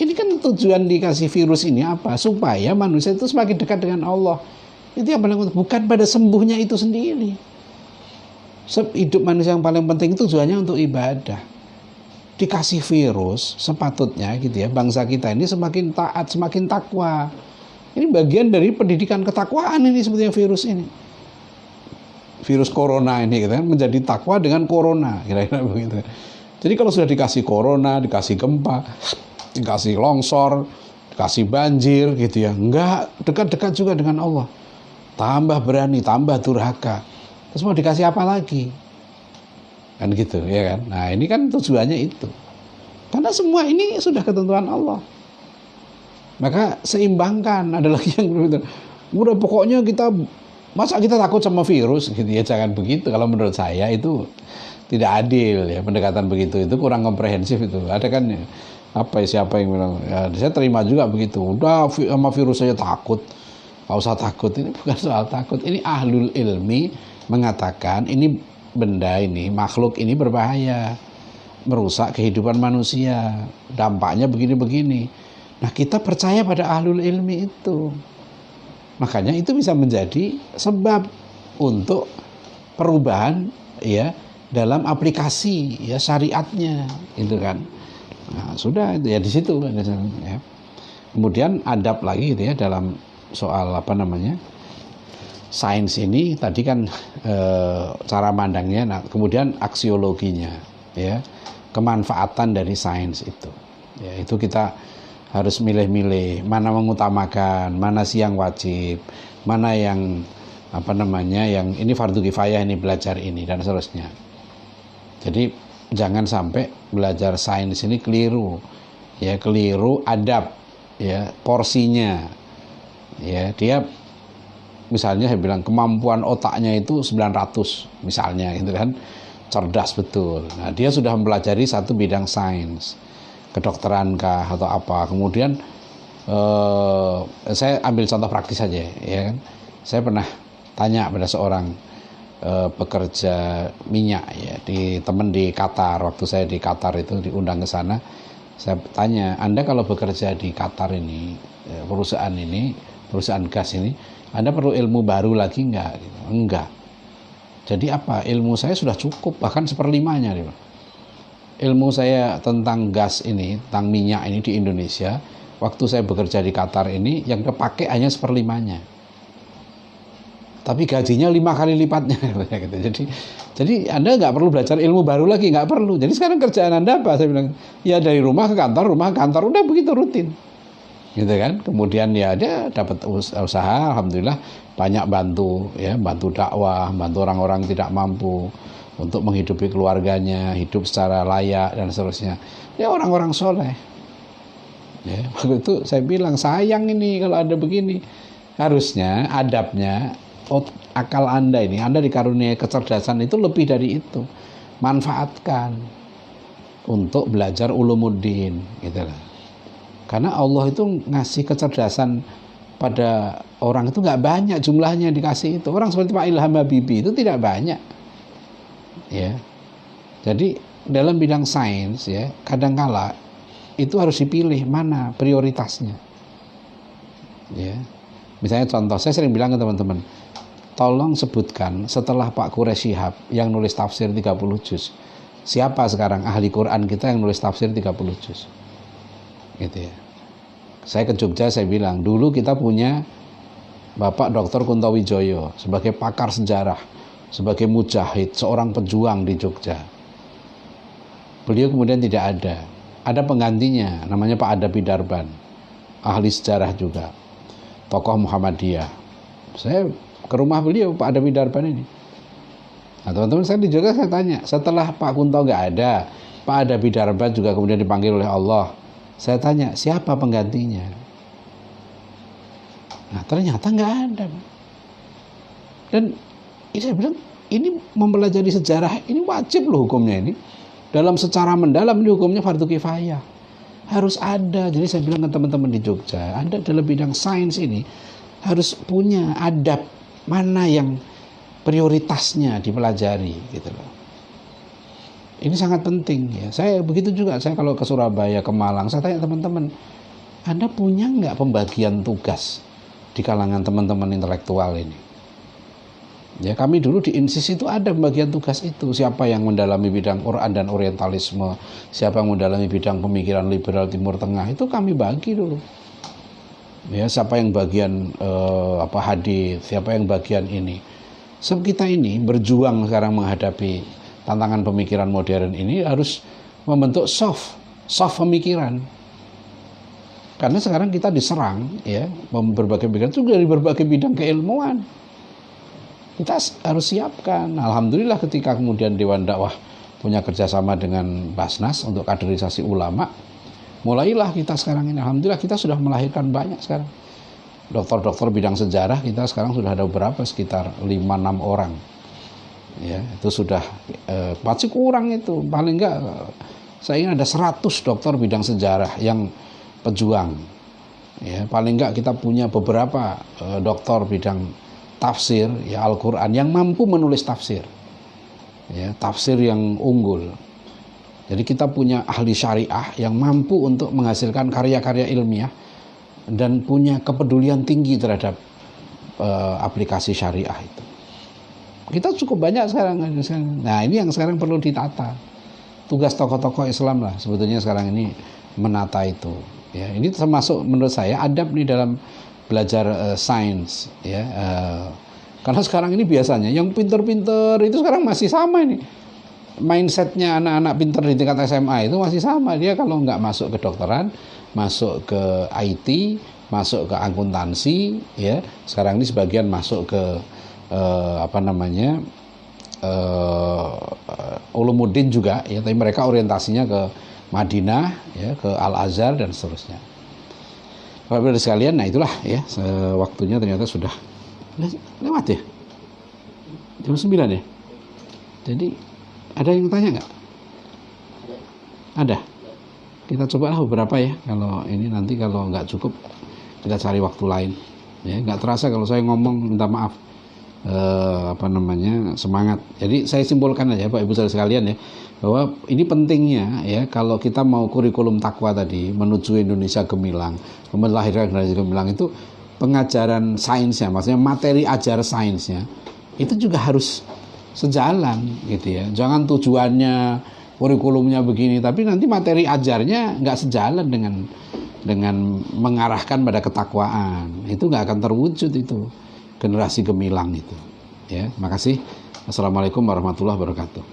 Ini kan tujuan dikasih virus ini apa? Supaya manusia itu semakin dekat dengan Allah. Itu yang paling penting, bukan pada sembuhnya itu sendiri. Hidup manusia yang paling penting itu tujuannya untuk ibadah. Dikasih virus sepatutnya gitu ya, bangsa kita ini semakin taat, semakin takwa. Ini bagian dari pendidikan ketakwaan ini sebetulnya virus ini. Virus corona ini gitu kan, menjadi takwa dengan corona, kira-kira begitu. Jadi kalau sudah dikasih corona, dikasih gempa, dikasih longsor, dikasih banjir gitu ya, enggak dekat-dekat juga dengan Allah. Tambah berani, tambah durhaka. Terus mau dikasih apa lagi? Kan gitu ya kan. Nah ini kan tujuannya itu. Karena semua ini sudah ketentuan Allah. Maka seimbangkan. Ada lagi yang berbeda. Udah pokoknya masa kita takut sama virus gitu ya, jangan begitu. Kalau menurut saya itu tidak adil ya, pendekatan begitu itu kurang komprehensif itu. Ada kan siapa yang bilang ya, saya terima juga begitu. Udah sama virus saya takut. Gak usah takut, ini bukan soal takut. Ini ahlul ilmi mengatakan ini benda ini, makhluk ini berbahaya, merusak kehidupan manusia, dampaknya begini-begini. Nah kita percaya pada ahlul ilmi itu. Makanya itu bisa menjadi sebab untuk perubahan ya dalam aplikasi ya syariatnya itu kan. Nah, sudah itu ya di situ ya. Kemudian adab lagi gitu ya dalam soal sains ini tadi kan cara mandangnya, nah kemudian aksiologinya ya, kemanfaatan dari sains itu ya, itu kita harus milih-milih mana mengutamakan, mana sih yang wajib, mana yang yang ini fardu kifayah ini belajar ini dan seterusnya. Jadi jangan sampai belajar sains ini keliru ya, keliru adab ya, porsinya ya. Dia misalnya saya bilang kemampuan otaknya itu 900 misalnya gitu kan, cerdas betul. Nah, dia sudah mempelajari satu bidang sains, kedokteran kah atau apa. Kemudian saya ambil contoh praktis saja, ya kan. Saya pernah tanya pada seorang pekerja minyak ya di teman di Qatar. Waktu saya di Qatar itu diundang ke sana, saya tanya, Anda kalau bekerja di Qatar ini, perusahaan gas ini, Anda perlu ilmu baru lagi enggak? Enggak. Jadi apa? Ilmu saya sudah cukup, bahkan seperlimanya. Ilmu saya tentang gas ini, tentang minyak ini di Indonesia, waktu saya bekerja di Qatar ini, yang dipakai hanya seperlimanya. Tapi gajinya 5 kali lipatnya. Jadi Anda nggak perlu belajar ilmu baru lagi, nggak perlu. Jadi sekarang kerjaan Anda apa? Saya bilang, ya dari rumah ke kantor, udah begitu rutin. Gitu kan. Kemudian ya dia dapat usaha, alhamdulillah banyak bantu dakwah, bantu orang-orang tidak mampu untuk menghidupi keluarganya, hidup secara layak dan seterusnya. Ya orang-orang soleh. Ya, waktu itu saya bilang, sayang ini kalau ada begini. Harusnya adabnya, akal Anda ini, Anda dikaruniai kecerdasan itu lebih dari itu. Manfaatkan untuk belajar ulumuddin, gitu lah. Karena Allah itu ngasih kecerdasan pada orang itu nggak banyak jumlahnya dikasih itu. Orang seperti Pak Ilham Habibie itu tidak banyak. Ya. Jadi dalam bidang sains ya, kadangkala itu harus dipilih mana prioritasnya. Ya. Misalnya contoh, saya sering bilang ke teman-teman, tolong sebutkan setelah Pak Quraish Shihab yang nulis tafsir 30 juz, siapa sekarang ahli Quran kita yang nulis tafsir 30 juz? Gitu ya. Saya ke Jogja, saya bilang, dulu kita punya Bapak Dr. Kuntowijoyo sebagai pakar sejarah, sebagai mujahid, seorang pejuang di Jogja. Beliau kemudian tidak ada. Ada penggantinya, namanya Pak Adapi Darban, ahli sejarah juga, tokoh Muhammadiyah. Saya ke rumah beliau, Pak Adapi Darban ini. Nah, teman-teman saya di Jogja, saya tanya, setelah Pak Kunto nggak ada, Pak Adapi Darban juga kemudian dipanggil oleh Allah. Saya tanya, siapa penggantinya? Nah, ternyata nggak ada. Dan ini saya bilang, ini mempelajari sejarah, ini wajib loh hukumnya ini. Dalam secara mendalam ini hukumnya fardu kifayah. Harus ada. Jadi saya bilang ke teman-teman di Jogja, Anda dalam bidang sains ini harus punya adab mana yang prioritasnya dipelajari gitu loh. Ini sangat penting ya. Saya begitu juga, saya kalau ke Surabaya, ke Malang, saya tanya teman-teman, Anda punya nggak pembagian tugas di kalangan teman-teman intelektual ini? Ya, kami dulu di INSIS itu ada pembagian tugas itu. Siapa yang mendalami bidang Quran dan Orientalisme, siapa yang mendalami bidang pemikiran liberal Timur Tengah, itu kami bagi dulu. Ya, siapa yang bagian hadis, siapa yang bagian ini. Sebab kita ini berjuang sekarang menghadapi tantangan pemikiran modern ini harus membentuk soft pemikiran. Karena sekarang kita diserang ya, berbagai pikiran itu dari berbagai bidang keilmuan. Kita harus siapkan. Alhamdulillah ketika kemudian Dewan Dakwah punya kerjasama dengan Basnas untuk kaderisasi ulama, mulailah kita sekarang ini. Alhamdulillah kita sudah melahirkan banyak sekarang. Dokter-dokter bidang sejarah kita sekarang sudah ada beberapa, sekitar 5-6 orang. Ya, itu sudah masih kurang itu. Paling enggak saya ingin ada 100 dokter bidang sejarah yang pejuang. Ya, paling enggak kita punya beberapa dokter bidang tafsir ya Al-Qur'an yang mampu menulis tafsir. Ya, tafsir yang unggul. Jadi kita punya ahli syariah yang mampu untuk menghasilkan karya-karya ilmiah dan punya kepedulian tinggi terhadap aplikasi syariah itu. Kita cukup banyak sekarang. Nah, ini yang sekarang perlu ditata. Tugas tokoh-tokoh Islam lah sebetulnya sekarang ini menata itu. Ya, ini termasuk menurut saya adab nih dalam belajar sains. Ya, karena sekarang ini biasanya yang pinter-pinter itu sekarang masih sama ini. Mindsetnya anak-anak pinter di tingkat SMA itu masih sama. Dia kalau nggak masuk ke kedokteran, masuk ke IT, masuk ke akuntansi. Ya, sekarang ini sebagian masuk ke ulumuddin juga ya, tapi mereka orientasinya ke Madinah ya, ke Al-Azhar dan seterusnya. Bapak-Ibu sekalian, nah itulah ya, waktunya ternyata sudah lewat ya, jam 9 ya. Jadi Ada yang tanya nggak? Ada. Kita coba beberapa ya. Kalau ini nanti kalau nggak cukup kita cari waktu lain. Ya, nggak terasa kalau saya ngomong, minta maaf. Semangat. Jadi saya simpulkan aja Pak Ibu saudara sekalian ya, bahwa ini pentingnya ya, kalau kita mau kurikulum takwa tadi menuju Indonesia gemilang, melahirkan generasi gemilang, itu pengajaran sainsnya, maksudnya materi ajar sainsnya itu juga harus sejalan gitu ya. Jangan tujuannya kurikulumnya begini tapi nanti materi ajarnya nggak sejalan dengan mengarahkan pada ketakwaan, itu nggak akan terwujud itu generasi gemilang itu. Ya, makasih. Assalamualaikum warahmatullahi wabarakatuh.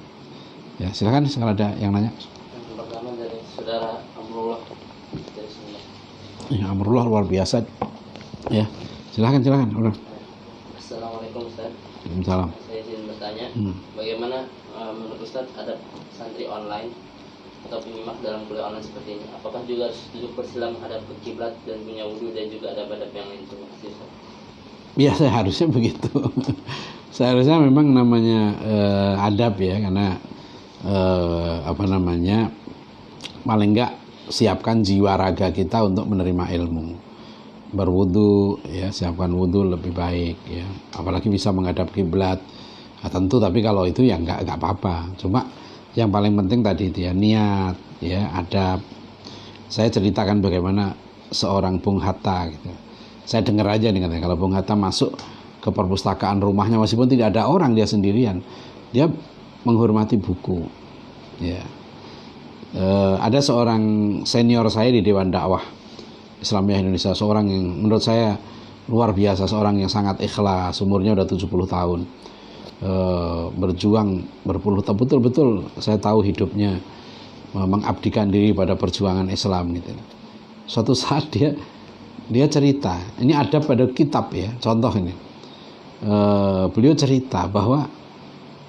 Ya, silakan ada yang nanya. Yang pertama dari saudara Amrullah dari sini. Ya, Amrullah luar biasa. Ya, silakan. Assalamualaikum Ustaz. Waalaikumsalam. Saya izin bertanya, bagaimana menurut Ustaz adab santri online atau penyimak dalam kuliah online seperti ini? Apakah juga harus duduk bersila menghadap ke kiblat dan punya wudhu dan juga adab-adab yang lain? Terima kasih Ustaz. Ya, seharusnya begitu. Seharusnya memang namanya adab ya, karena paling enggak siapkan jiwa raga kita untuk menerima ilmu. Berwudu ya, siapkan wudu lebih baik ya, apalagi bisa menghadap kiblat. Nah, tentu tapi kalau itu ya enggak apa-apa. Cuma yang paling penting tadi itu ya, niat ya, adab. Saya ceritakan bagaimana seorang Bung Hatta gitu. Saya dengar aja nih katanya, kalau Bung Hatta masuk ke perpustakaan rumahnya meskipun tidak ada orang, dia sendirian, dia menghormati buku ya. Ada seorang senior saya di Dewan Dakwah Islamiyah Indonesia, seorang yang menurut saya luar biasa, seorang yang sangat ikhlas, umurnya udah 70 tahun, berjuang berpuluh tahun, betul-betul saya tahu hidupnya mengabdikan diri pada perjuangan Islam gitu. Suatu saat dia cerita, ini ada pada kitab ya, contoh ini, beliau cerita bahwa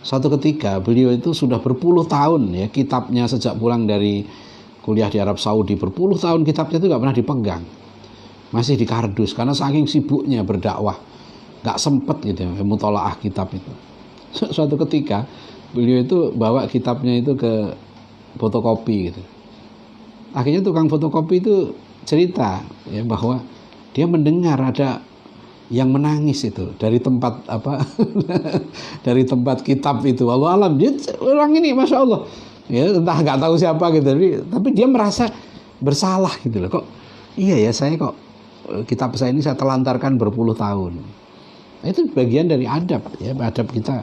suatu ketika beliau itu sudah berpuluh tahun ya, kitabnya sejak pulang dari kuliah di Arab Saudi, berpuluh tahun kitabnya itu gak pernah dipegang, masih di kardus karena saking sibuknya berdakwah, gak sempet gitu ya, mutolaah kitab itu. Suatu ketika beliau itu bawa kitabnya itu ke fotokopi gitu. Akhirnya tukang fotokopi itu cerita ya, bahwa dia mendengar ada yang menangis itu dari tempat dari tempat kitab itu. Allah alam, dia orang ini masya Allah ya, entah nggak tahu siapa gitu, tapi dia merasa bersalah gitu loh, kok iya ya, saya kok kitab saya ini saya telantarkan berpuluh tahun. Nah, itu bagian dari adab ya, adab kita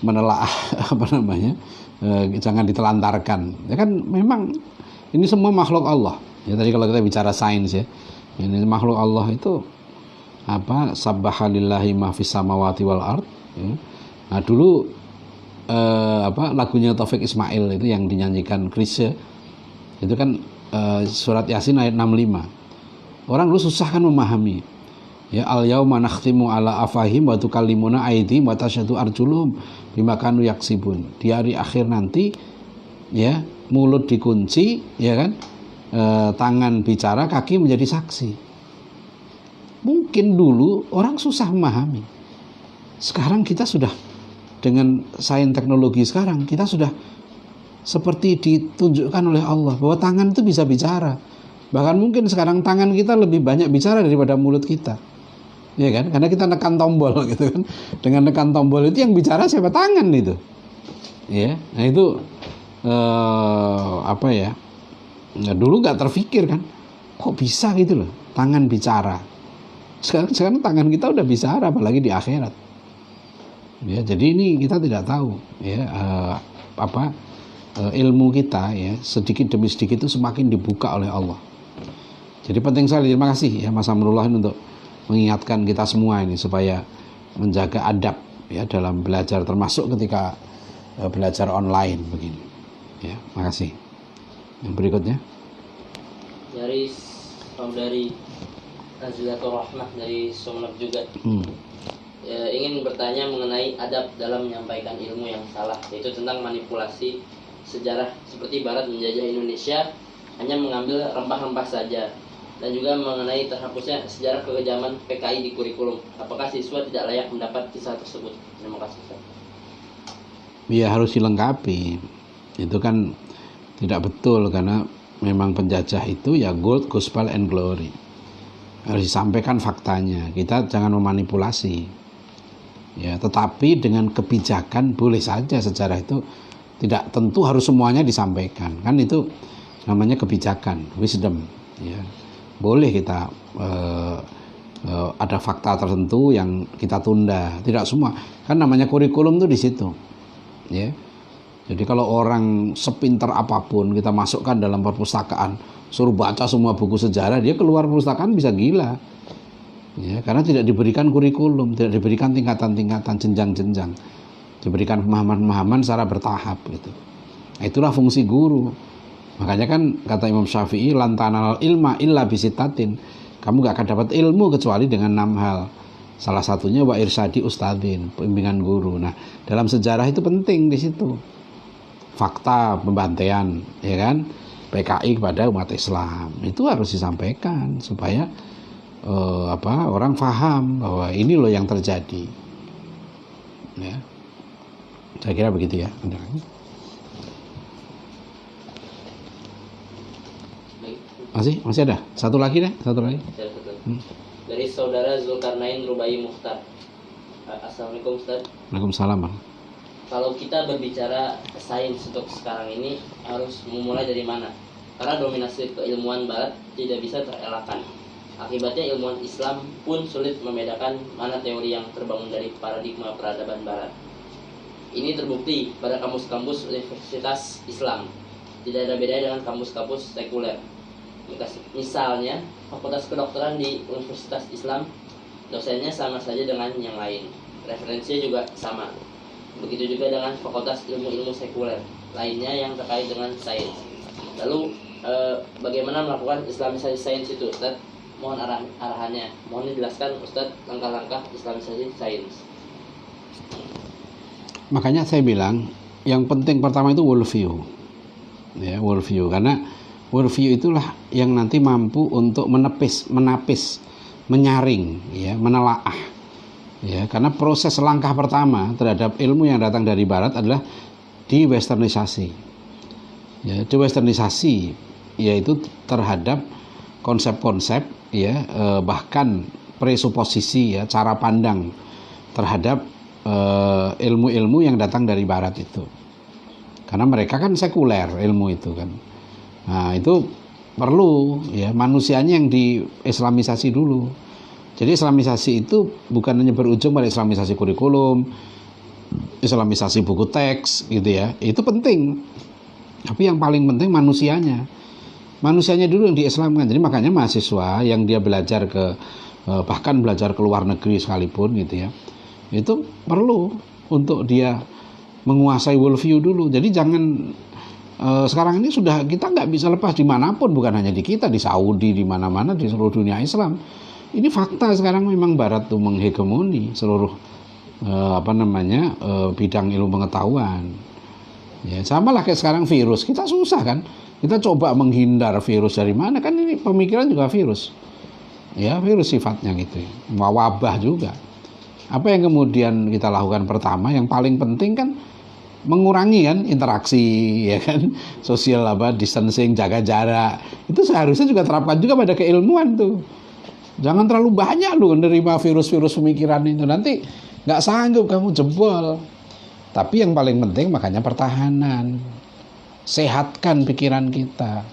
menelaah jangan ditelantarkan ya kan. Memang ini semua makhluk Allah ya, tadi kalau kita bicara sains ya, ini makhluk Allah itu sabbahalillahi ma fis samawati wal ard ya. Nah dulu lagunya Taufik Ismail itu yang dinyanyikan Chrisye itu kan surat Yasin ayat 65. Orang dulu susah kan memahami ya, al yauma nakhtimu ala afahim wa tukallimuna aydihim wa tasyhadu arjuluhum bima kanu yaksibun. Di hari akhir nanti ya, mulut dikunci ya kan, tangan bicara, kaki menjadi saksi. Mungkin dulu orang susah memahami. Sekarang kita sudah dengan sains teknologi sekarang, kita sudah seperti ditunjukkan oleh Allah bahwa tangan itu bisa bicara. Bahkan mungkin sekarang tangan kita lebih banyak bicara daripada mulut kita. Ya kan? Karena kita nekan tombol gitu kan. Dengan nekan tombol itu yang bicara siapa? Tangan itu. Ya. Nah itu Nah, dulu nggak terfikir kan, kok bisa gitu loh tangan bicara. Sekarang tangan kita udah bicara, apalagi di akhirat ya. Jadi ini kita tidak tahu ya, ilmu kita ya, sedikit demi sedikit itu semakin dibuka oleh Allah. Jadi penting sekali. Terima kasih ya Mas Amrullah untuk mengingatkan kita semua ini supaya menjaga adab ya dalam belajar, termasuk ketika belajar online begini ya. Makasih. Yang berikutnya dari saudari Nazilatul Rahmah dari Sumeneb juga, ingin bertanya mengenai adab dalam menyampaikan ilmu yang salah, yaitu tentang manipulasi sejarah seperti Barat menjajah Indonesia hanya mengambil rempah-rempah saja, dan juga mengenai terhapusnya sejarah kekejaman PKI di kurikulum. Apakah siswa tidak layak mendapat kisah tersebut? Terima kasih. Ya harus dilengkapi. Itu kan tidak betul, karena memang penjajah itu ya gold, gospel, and glory. Harus disampaikan faktanya. Kita jangan memanipulasi. Ya, tetapi dengan kebijakan boleh saja sejarah itu tidak tentu harus semuanya disampaikan. Kan itu namanya kebijakan, wisdom. Ya, boleh kita ada fakta tertentu yang kita tunda. Tidak semua. Kan namanya kurikulum tuh di situ. Ya. Jadi kalau orang sepinter apapun kita masukkan dalam perpustakaan, suruh baca semua buku sejarah, dia keluar perpustakaan bisa gila. Ya, karena tidak diberikan kurikulum, tidak diberikan tingkatan-tingkatan, jenjang-jenjang. Diberikan pemahaman-pemahaman secara bertahap gitu. Nah, itulah fungsi guru. Makanya kan kata Imam Syafi'i, lantanal ilma illa bisitatin. Kamu gak akan dapat ilmu kecuali dengan 6 hal. Salah satunya wa irsadi ustadzin, pembimbingan guru. Nah, dalam sejarah itu penting di situ. Fakta pembantaian, ya kan? PKI kepada umat Islam. Itu harus disampaikan supaya orang paham bahwa ini loh yang terjadi. Ya. Saya kira begitu ya. Masih ada? Satu lagi. Dari saudara Zulkarnain Rubai Mukhtar. Assalamualaikum Ustaz. Waalaikumsalam. Kalau kita berbicara sains untuk sekarang ini harus memulai dari mana? Karena dominasi keilmuan Barat tidak bisa terelakkan. Akibatnya ilmuwan Islam pun sulit membedakan mana teori yang terbangun dari paradigma peradaban Barat. Ini terbukti pada kampus-kampus Universitas Islam. Tidak ada bedanya dengan kampus-kampus sekuler. Misalnya, Fakultas Kedokteran di Universitas Islam, dosennya sama saja dengan yang lain. Referensinya juga sama. Begitu juga dengan Fakultas Ilmu-Ilmu Sekuler lainnya yang terkait dengan sains. Lalu, bagaimana melakukan Islamisasi sains itu, Ustaz? Mohon arahannya. Mohon dijelaskan, Ustaz, langkah-langkah Islamisasi sains. Makanya saya bilang, yang penting pertama itu worldview. Ya, worldview. Karena worldview itulah yang nanti mampu untuk menapis, menyaring, ya, menelaah. Ya, karena proses langkah pertama terhadap ilmu yang datang dari Barat adalah di westernisasi. Ya, di westernisasi yaitu terhadap konsep-konsep, ya, bahkan presuposisi, ya, cara pandang terhadap ilmu-ilmu yang datang dari Barat itu. Karena mereka kan sekuler ilmu itu kan. Nah, itu perlu, ya, manusianya yang di-islamisasi dulu. Jadi islamisasi itu bukan hanya berujung pada islamisasi kurikulum, islamisasi buku teks gitu ya. Itu penting. Tapi yang paling penting manusianya. Manusianya dulu yang diislamkan. Jadi makanya mahasiswa yang dia belajar bahkan belajar ke luar negeri sekalipun gitu ya. Itu perlu untuk dia menguasai worldview dulu. Jadi jangan sekarang ini sudah kita nggak bisa lepas dimanapun, bukan hanya di kita, di Saudi, di mana-mana di seluruh dunia Islam. Ini fakta sekarang memang Barat tuh menghegemoni seluruh bidang ilmu pengetahuan. Ya, sama lah kayak sekarang virus. Kita susah kan? Kita coba menghindar virus dari mana? Kan ini pemikiran juga virus. Ya, virus sifatnya gitu. Wabah juga. Apa yang kemudian kita lakukan pertama, yang paling penting kan mengurangi kan interaksi, ya kan, sosial distancing, jaga jarak. Itu seharusnya juga terapkan juga pada keilmuan tuh. Jangan terlalu banyak lu menerima virus-virus pemikiran itu, nanti nggak sanggup kamu jebol. Tapi yang paling penting makanya pertahanan, sehatkan pikiran kita.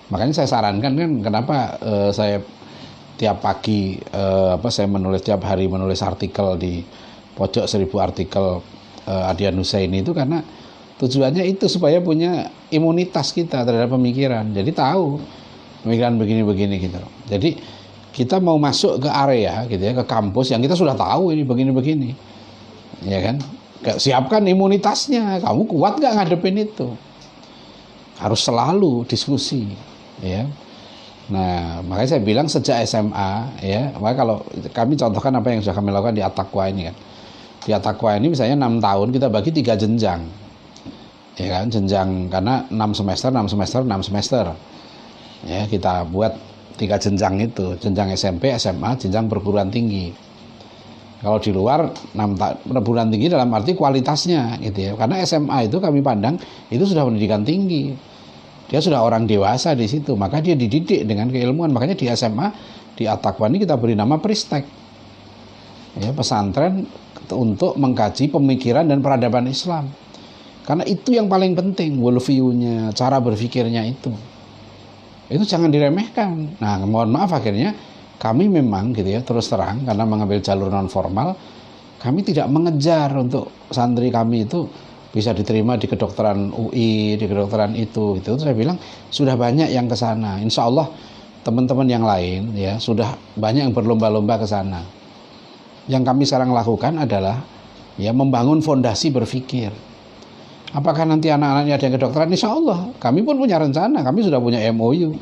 Makanya saya sarankan kan kenapa saya tiap pagi saya menulis tiap hari menulis artikel di pojok 1000 artikel Adian Husaini itu, karena tujuannya itu supaya punya imunitas kita terhadap pemikiran. Jadi tahu pemikiran begini-begini gitu. Jadi kita mau masuk ke area gitu ya, ke kampus yang kita sudah tahu ini begini-begini, ya kan? Siapkan imunitasnya. Kamu kuat gak ngadepin itu? Harus selalu diskusi, ya. Nah, makanya saya bilang sejak SMA, ya. Makanya kalau kami contohkan apa yang sudah kami lakukan di At-Taqwa ini kan. Di At-Taqwa ini misalnya 6 tahun kita bagi 3 jenjang, ya kan? Jenjang karena 6 semester. Ya, kita buat 3 jenjang itu, jenjang SMP, SMA, jenjang perguruan tinggi. Kalau di luar perguruan tinggi dalam arti kualitasnya gitu ya. Karena SMA itu kami pandang itu sudah pendidikan tinggi. Dia sudah orang dewasa di situ, maka dia dididik dengan keilmuan. Makanya di SMA di At-Taqwa ini kita beri nama Pristek. Ya, pesantren untuk mengkaji pemikiran dan peradaban Islam. Karena itu yang paling penting, worldview-nya, cara berpikirnya itu. Itu jangan diremehkan. Nah, mohon maaf akhirnya kami memang gitu ya, terus terang karena mengambil jalur non formal, kami tidak mengejar untuk santri kami itu bisa diterima di kedokteran UI, di kedokteran itu saya bilang sudah banyak yang ke sana. Insya Allah teman-teman yang lain ya sudah banyak yang berlomba-lomba ke sana. Yang kami sekarang lakukan adalah ya membangun fondasi berpikir. Apakah nanti anak-anaknya ada yang kedokteran? Insya Allah kami pun punya rencana, kami sudah punya MOU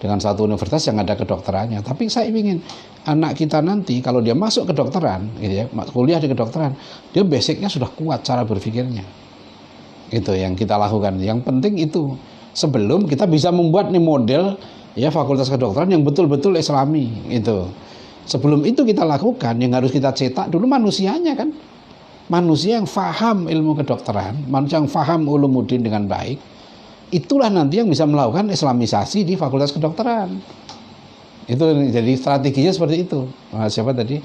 dengan satu universitas yang ada kedokterannya. Tapi saya ingin anak kita nanti kalau dia masuk kedokteran gitu ya, kuliah di kedokteran, dia basicnya sudah kuat cara berpikirnya. Itu yang kita lakukan. Yang penting itu sebelum kita bisa membuat nih model ya fakultas kedokteran yang betul-betul Islami itu. Sebelum itu kita lakukan, yang harus kita cetak dulu manusianya kan. Manusia yang faham ilmu kedokteran, manusia yang faham ulumuddin dengan baik. Itulah nanti yang bisa melakukan Islamisasi di fakultas kedokteran. Itu jadi strateginya seperti itu. Nah, siapa tadi?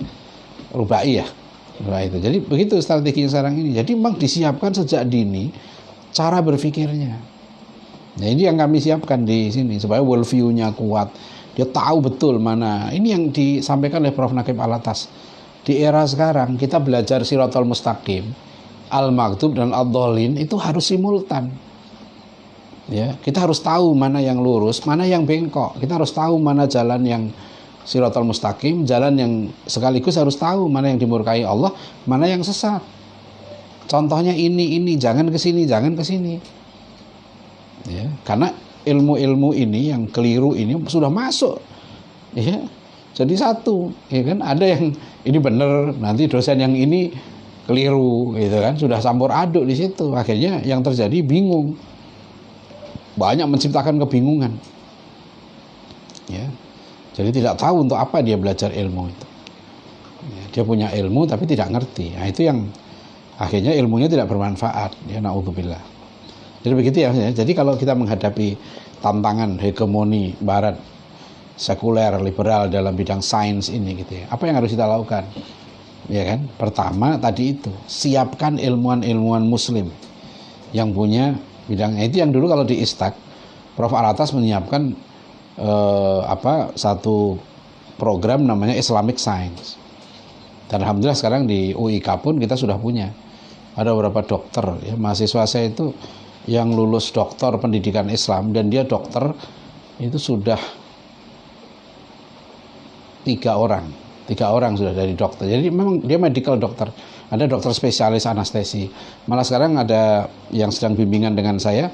Rubai ya. Nah, itu. Jadi begitu strateginya sekarang ini. Jadi memang disiapkan sejak dini cara berpikirnya. Nah, ini yang kami siapkan di sini supaya worldview-nya kuat. Dia tahu betul mana. Ini yang disampaikan oleh Prof. Naqib Alatas. Di era sekarang kita belajar Shiratal Mustaqim, Al-Maktub dan Ad-Dhalin itu harus simultan. Ya, kita harus tahu mana yang lurus, mana yang bengkok. Kita harus tahu mana jalan yang Shiratal Mustaqim, jalan yang sekaligus harus tahu mana yang dimurkai Allah, mana yang sesat. Contohnya ini, jangan ke sini, jangan ke sini. Ya, karena ilmu-ilmu ini yang keliru ini sudah masuk. Ya. Jadi satu, ya kan? Ada yang ini benar, nanti dosen yang ini keliru, gitu kan? Sudah campur aduk di situ. Akhirnya yang terjadi bingung. Banyak menciptakan kebingungan. Ya. Jadi tidak tahu untuk apa dia belajar ilmu itu. Ya, dia punya ilmu tapi tidak ngerti. Nah, itu yang akhirnya ilmunya tidak bermanfaat. Ya, naudzubillah. Jadi begitu ya. Jadi kalau kita menghadapi tantangan hegemoni Barat, sekuler, liberal dalam bidang sains ini gitu ya. Apa yang harus kita lakukan? Ya kan? Pertama tadi itu, siapkan ilmuwan-ilmuwan muslim yang punya bidangnya. Itu yang dulu kalau di Istak, Prof. Alatas menyiapkan satu program namanya Islamic Science. Dan alhamdulillah sekarang di UIK pun kita sudah punya. Ada beberapa dokter ya, mahasiswa saya itu yang lulus dokter pendidikan Islam dan dia dokter itu sudah 3 orang sudah dari dokter. Jadi memang dia medical dokter. Ada dokter spesialis anestesi. Malah sekarang ada yang sedang bimbingan dengan saya.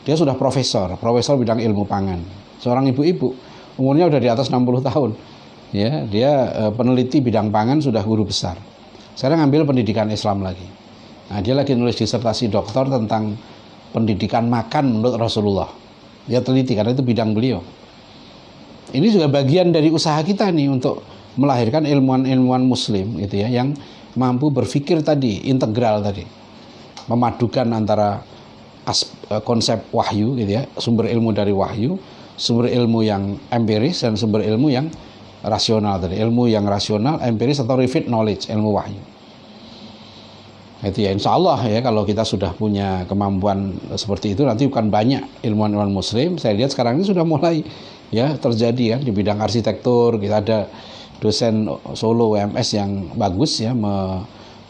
Dia sudah profesor bidang ilmu pangan. Seorang ibu-ibu, umurnya udah di atas 60 tahun. Ya, dia peneliti bidang pangan, sudah guru besar. Sekarang ngambil pendidikan Islam lagi. Nah, dia lagi nulis disertasi doktor tentang pendidikan makan menurut Rasulullah. Dia teliti karena itu bidang beliau. Ini juga bagian dari usaha kita nih untuk melahirkan ilmuwan-ilmuwan muslim gitu ya, yang mampu berpikir tadi, integral tadi. Memadukan antara konsep wahyu gitu ya, sumber ilmu dari wahyu, sumber ilmu yang empiris dan sumber ilmu yang rasional tadi. Ilmu yang rasional, empiris atau revealed knowledge, ilmu wahyu. Itu ya, insya Allah ya, kalau kita sudah punya kemampuan seperti itu, nanti bukan banyak ilmuwan-ilmuwan muslim. Saya lihat sekarang ini sudah mulai ya terjadi kan di bidang arsitektur. Kita ada dosen Solo UMS yang bagus ya,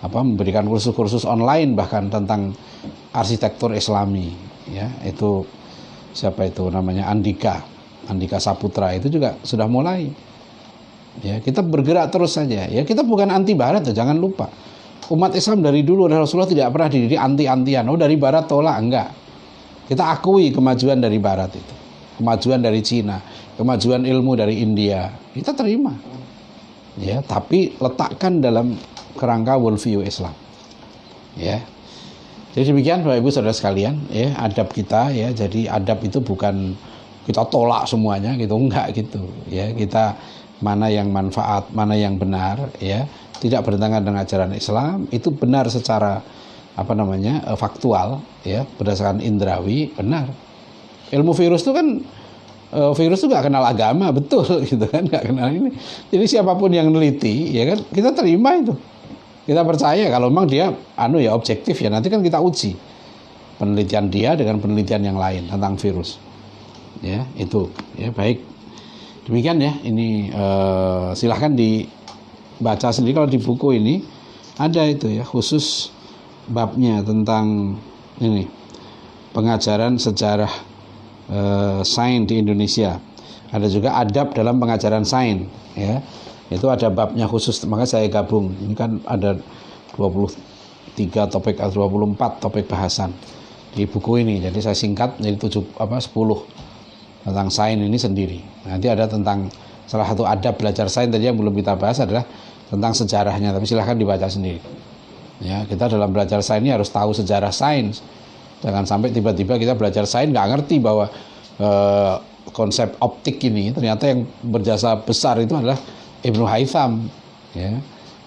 memberikan kursus-kursus online bahkan tentang arsitektur Islami ya. Itu siapa itu namanya, Andika Saputra, itu juga sudah mulai ya. Kita bergerak terus saja ya. Kita bukan anti barat ya, jangan lupa. Umat Islam dari dulu, Rasulullah tidak pernah dididik anti-antian. Oh, dari barat tolak, enggak. Kita akui kemajuan dari barat itu, kemajuan dari Cina, kemajuan ilmu dari India, kita terima ya, tapi letakkan dalam kerangka worldview Islam ya. Jadi demikian Bapak Ibu Saudara sekalian ya, adab kita ya. Jadi adab itu bukan kita tolak semuanya gitu, enggak gitu ya. Kita mana yang manfaat, mana yang benar ya, tidak bertentangan dengan ajaran Islam, itu benar secara faktual, ya, berdasarkan indrawi, benar. Ilmu virus itu kan virus itu nggak kenal agama, betul gitu kan, nggak kenal ini. Jadi siapapun yang neliti, ya kan, kita terima itu, kita percaya kalau memang dia objektif, ya nanti kan kita uji penelitian dia dengan penelitian yang lain tentang virus, ya itu, ya baik. Demikian ya, ini silahkan dibaca sendiri. Kalau di buku ini ada itu ya, khusus babnya tentang ini pengajaran sejarah sains di Indonesia. Ada juga adab dalam pengajaran sains, ya. Itu ada babnya khusus, maka saya gabung. Ini kan ada 23 topik atau 24 topik bahasan di buku ini. Jadi saya singkat jadi 10 tentang sains ini sendiri. Nanti ada tentang salah satu adab belajar sains tadi yang belum kita bahas adalah tentang sejarahnya, tapi silahkan dibaca sendiri. Ya, kita dalam belajar sains ini harus tahu sejarah sains. Jangan sampai tiba-tiba kita belajar sains nggak ngerti bahwa konsep optik ini ternyata yang berjasa besar itu adalah Ibnu Haytham. Ya,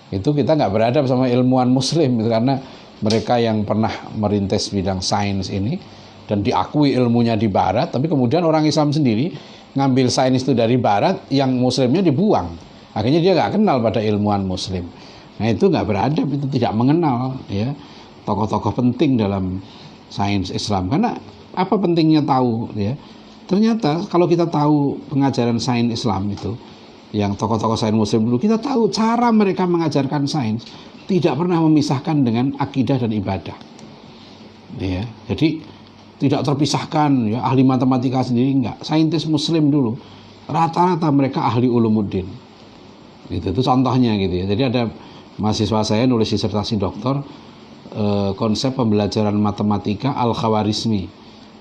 itu kita nggak beradab sama ilmuwan Muslim gitu, karena mereka yang pernah merintis bidang sains ini dan diakui ilmunya di Barat, tapi kemudian orang Islam sendiri ngambil sains itu dari Barat, yang Muslimnya dibuang. Akhirnya dia nggak kenal pada ilmuwan Muslim. Nah itu nggak beradab, itu tidak mengenal ya tokoh-tokoh penting dalam sains Islam. Karena apa pentingnya tahu ya? Ternyata kalau kita tahu pengajaran sains Islam itu, yang tokoh-tokoh sains Muslim dulu, kita tahu cara mereka mengajarkan sains tidak pernah memisahkan dengan akidah dan ibadah. Ya, jadi tidak terpisahkan, ya, ahli matematika sendiri enggak, saintis Muslim dulu rata-rata mereka ahli ulumuddin. Itu contohnya gitu ya. Jadi ada mahasiswa saya nulis disertasi doktor konsep pembelajaran matematika Al-Khawarizmi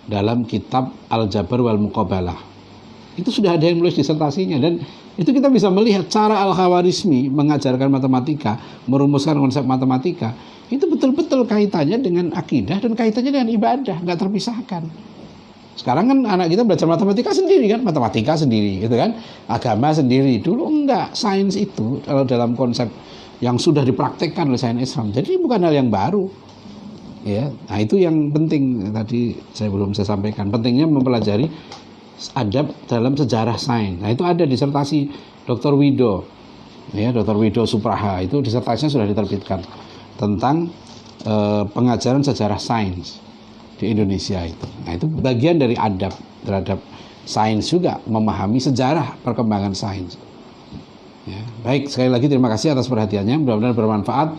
dalam kitab Al-Jabr wal Muqabalah. Itu sudah ada yang nulis disertasinya, dan itu kita bisa melihat cara Al-Khawarizmi mengajarkan matematika, merumuskan konsep matematika. Itu betul-betul kaitannya dengan akidah dan kaitannya dengan ibadah, nggak terpisahkan. Sekarang kan anak kita belajar matematika sendiri kan, matematika sendiri gitu kan, agama sendiri. Dulu enggak, sains itu kalau dalam konsep yang sudah dipraktekkan oleh sains Islam. Jadi bukan hal yang baru. Ya, nah itu yang penting tadi belum saya sampaikan. Pentingnya mempelajari adab dalam sejarah sains. Nah itu ada disertasi Dr. Wido, ya Dr. Wido Supraha, itu disertasinya sudah diterbitkan tentang pengajaran sejarah sains di Indonesia itu. Nah itu bagian dari adab terhadap sains juga, memahami sejarah perkembangan sains. Ya, baik, sekali lagi terima kasih atas perhatiannya, mudah-mudahan bermanfaat.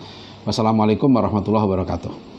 Wassalamualaikum warahmatullahi wabarakatuh.